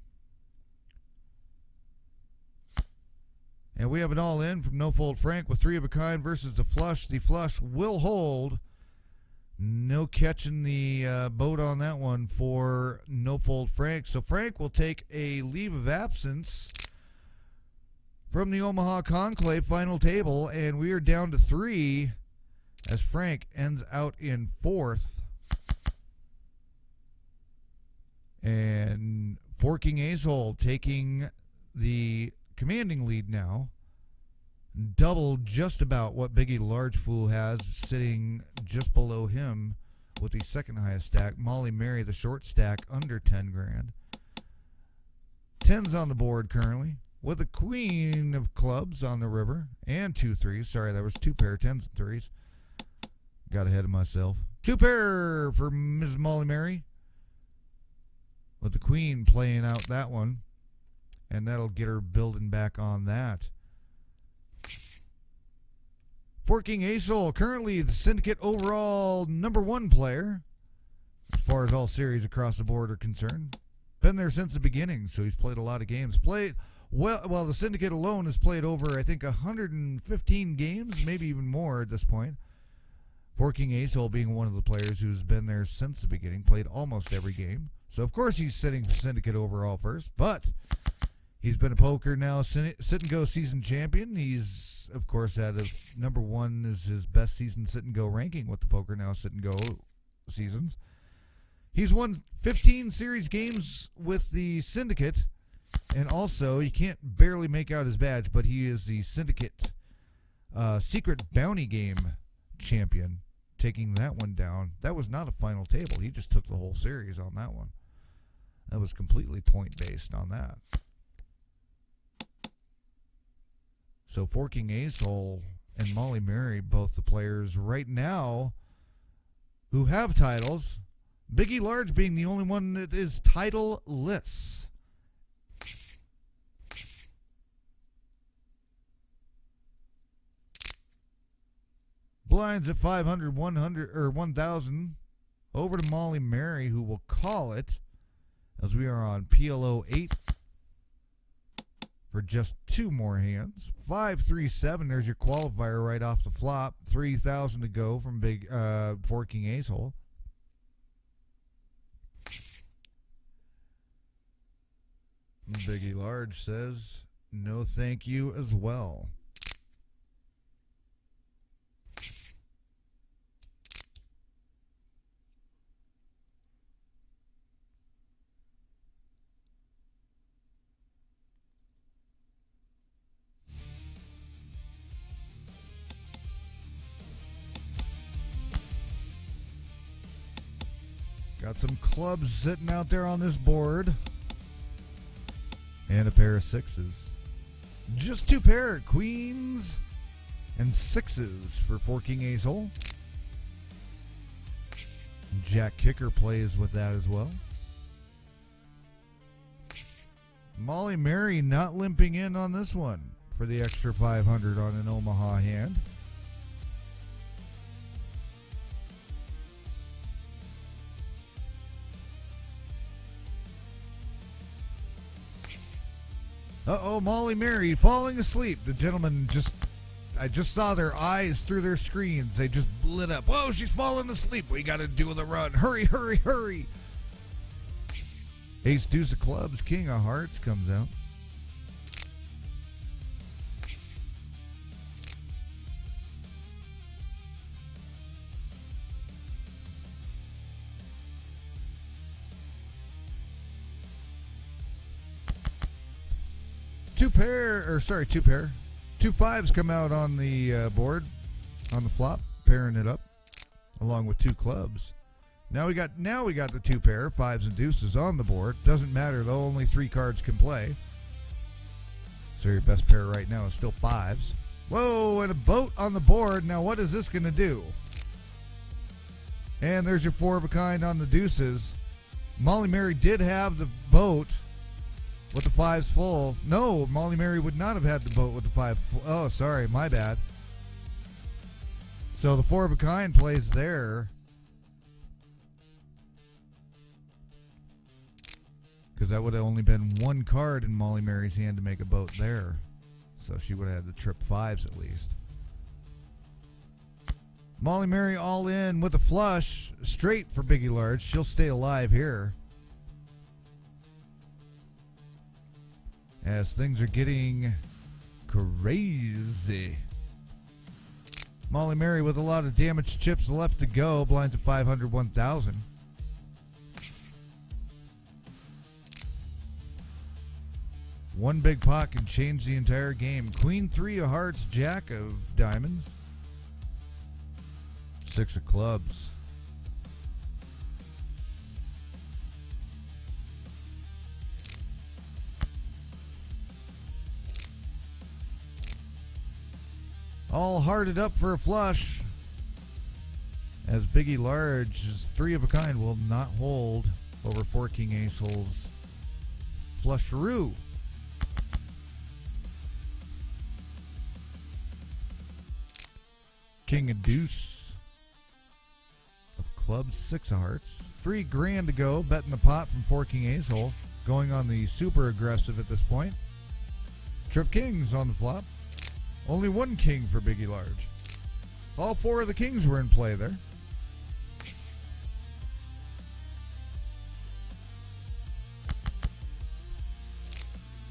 And we have an all-in from No Fold Frank with 3 of a kind versus the flush. The flush will hold. No catching the boat on that one for No Fold Frank. So Frank will take a leave of absence from the Omaha Conclave final table. And we are down to 3 as Frank ends out in 4th. And Forking Ace-Hole taking the commanding lead now. Double just about what Biggie Large Fool has, sitting just below him with the second highest stack. Molly Mary, the short stack, under 10 grand. 10's on the board currently, with the queen of clubs on the river, and 2 threes. Sorry, that was 2 pair, 10s and 3s. Got ahead of myself. 2 pair for Ms. Molly Mary, with the queen playing out that one. And that'll get her building back on that. Forking Ace-Hole, currently the Syndicate overall #1 player, as far as all series across the board are concerned. Been there since the beginning, so he's played a lot of games. Played well, the Syndicate alone has played over, I think, 115 games, maybe even more at this point. Forking Ace-Hole being one of the players who's been there since the beginning, played almost every game. So, of course, he's sitting Syndicate overall first, but he's been a PokerNow sit-and-go season champion. He's, of course, had a #1 is his best season sit-and-go ranking with the PokerNow sit-and-go seasons. He's won 15 series games with the Syndicate, and also, you can't barely make out his badge, but he is the Syndicate Secret Bounty Game champion, taking that one down. That was not a final table. He just took the whole series on that one. That was completely point-based on that. So Forking Ace-Hole and Molly Mary, both the players right now who have titles. Biggie Large being the only one that is title-less. Blinds at 500, 100, or 1,000. Over to Molly Mary, who will call it, as we are on PLO 8 for just 2 more hands. 5-3-7. There's your qualifier right off the flop. 3,000 to go from Big Forking Ace-Hole. Biggie Large says no thank you as well. Got some clubs sitting out there on this board. And a pair of 6s. Just 2 pair, queens and 6s for Forking Ace-Hole. Jack Kicker plays with that as well. Molly Mary not limping in on this one for the extra 500 on an Omaha hand. Uh-oh, Molly Mary falling asleep. The gentleman I just saw their eyes through their screens. They just lit up. Whoa, she's falling asleep. We got to do the run. Hurry, hurry, hurry. Ace, deuce of clubs, king of hearts comes out. Two fives come out on the board, on the flop, pairing it up, along with two clubs. Now we got the two pair, fives and deuces on the board. Doesn't matter though, only three cards can play. So your best pair right now is still fives. Whoa, and a boat on the board. Now what is this going to do? And there's your four of a kind on the deuces. Molly Mary did have the boat with the fives full. No, Molly Mary would not have had the boat with the five full. Oh, sorry, my bad. So the four of a kind plays there. Because that would have only been one card in Molly Mary's hand to make a boat there. So she would have had the trip fives at least. Molly Mary all in with a flush. Straight for Biggie Large. She'll stay alive here. As things are getting crazy. Molly Mary with a lot of damaged chips left to go. Blinds at 500, 1,000. One big pot can change the entire game. Queen three of hearts, jack of diamonds. Six of clubs. All hearted up for a flush. As Biggie Large's three of a kind will not hold over four king ace holes. Flusheroo. King of deuce of clubs, six of hearts. $3 grand to go. Betting the pot from four king ace hole. Going on the super aggressive at this point. Trip kings on the flop. Only one king for Biggie Large. All four of the kings were in play there.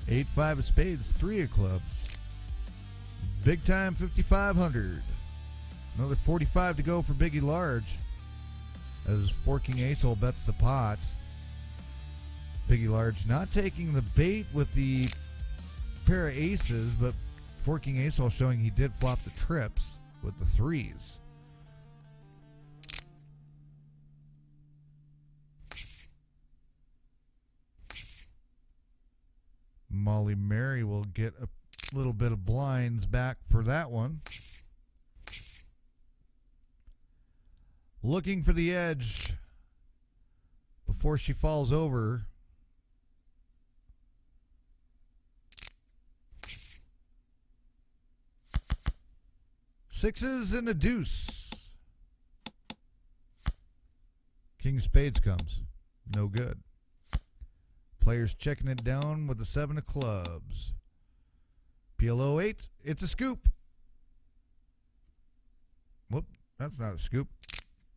Eight, five of spades, three of clubs. Big time 5,500. Another 45 to go for Biggie Large. As four king ace hole bets the pot. Biggie Large not taking the bait with the pair of aces, but four king ace hole showing he did flop the trips with the threes. Molly Mary will get a little bit of blinds back for that one. Looking for the edge before she falls over. Sixes and a deuce. King of spades comes. No good. Players checking it down with the seven of clubs. PLO 8. It's a scoop. Whoop. That's not a scoop.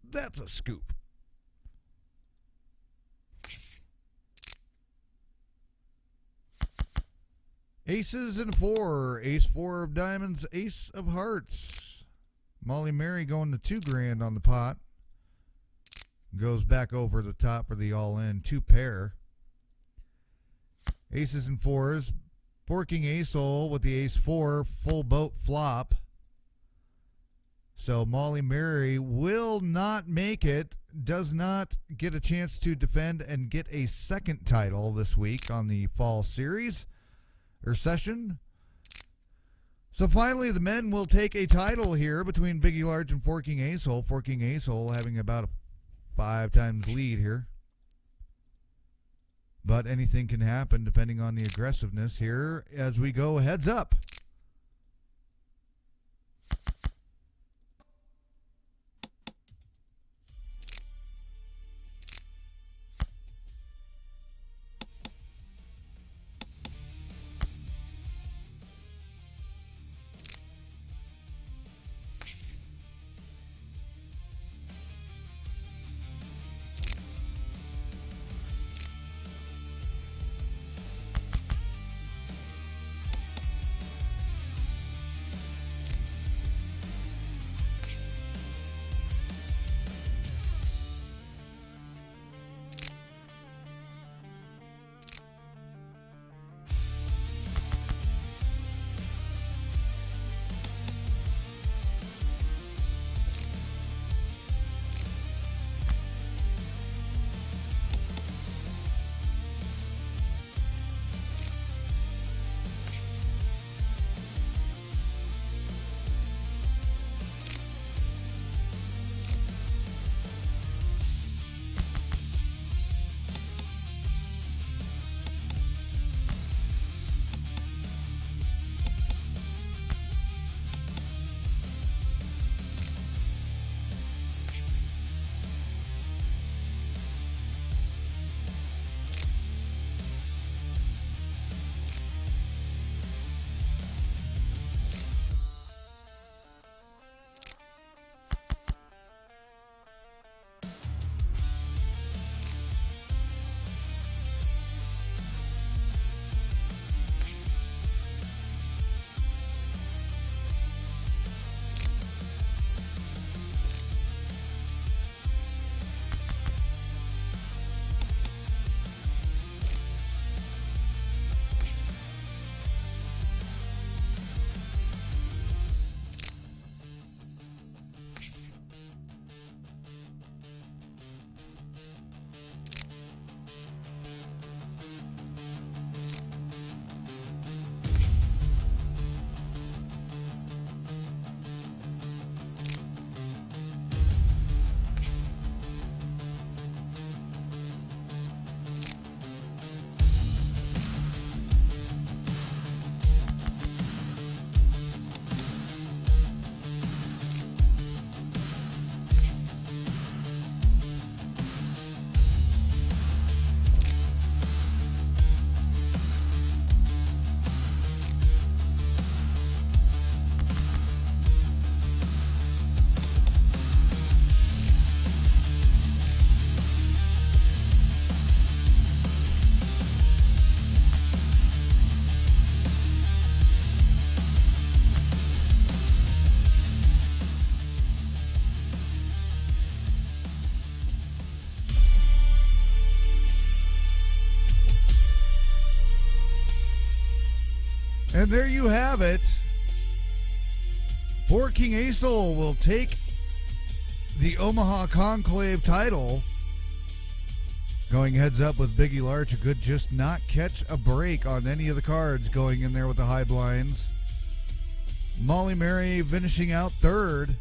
That's a scoop. Aces and a four. Ace four of diamonds. Ace of hearts. Molly Mary going to $2 grand on the pot. Goes back over the top for the all-in. Two pair. Aces and fours. Four king ace hole with the ace four. Full boat flop. So Molly Mary will not make it. Does not get a chance to defend and get a second title this week on the fall series or session. So finally, the men will take a title here between Biggie Large and four king ace hole. Four king ace hole having about a 5 times lead here. But anything can happen depending on the aggressiveness here as we go heads up. And there you have it. Poor King Asol will take the Omaha Conclave title. Going heads up with Biggie Larch, who could just not catch a break on any of the cards going in there with the high blinds. Molly Mary finishing out third.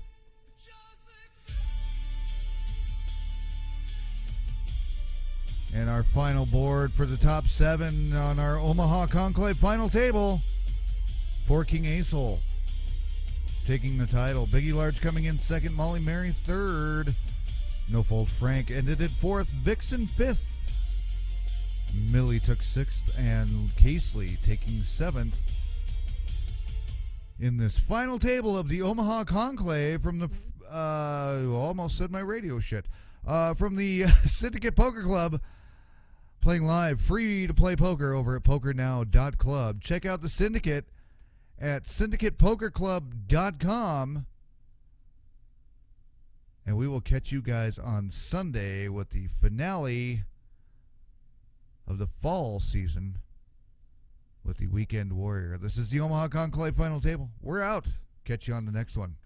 And our final board for the top 7 on our Omaha Conclave final table. For King Asol taking the title. Biggie Large coming in second. Molly Mary third. No Fold Frank ended at fourth. Vixen fifth. Millie took 6th, and Casely taking 7th in this final table of the Omaha Conclave from the almost said my radio shit from the Syndicate Poker Club, playing live free to play poker over at PokerNow.club. Check out the Syndicate at SyndicatePokerClub.com. And we will catch you guys on Sunday with the finale of the fall season with the Weekend Warrior. This is the Omaha Conclave final table. We're out. Catch you on the next one.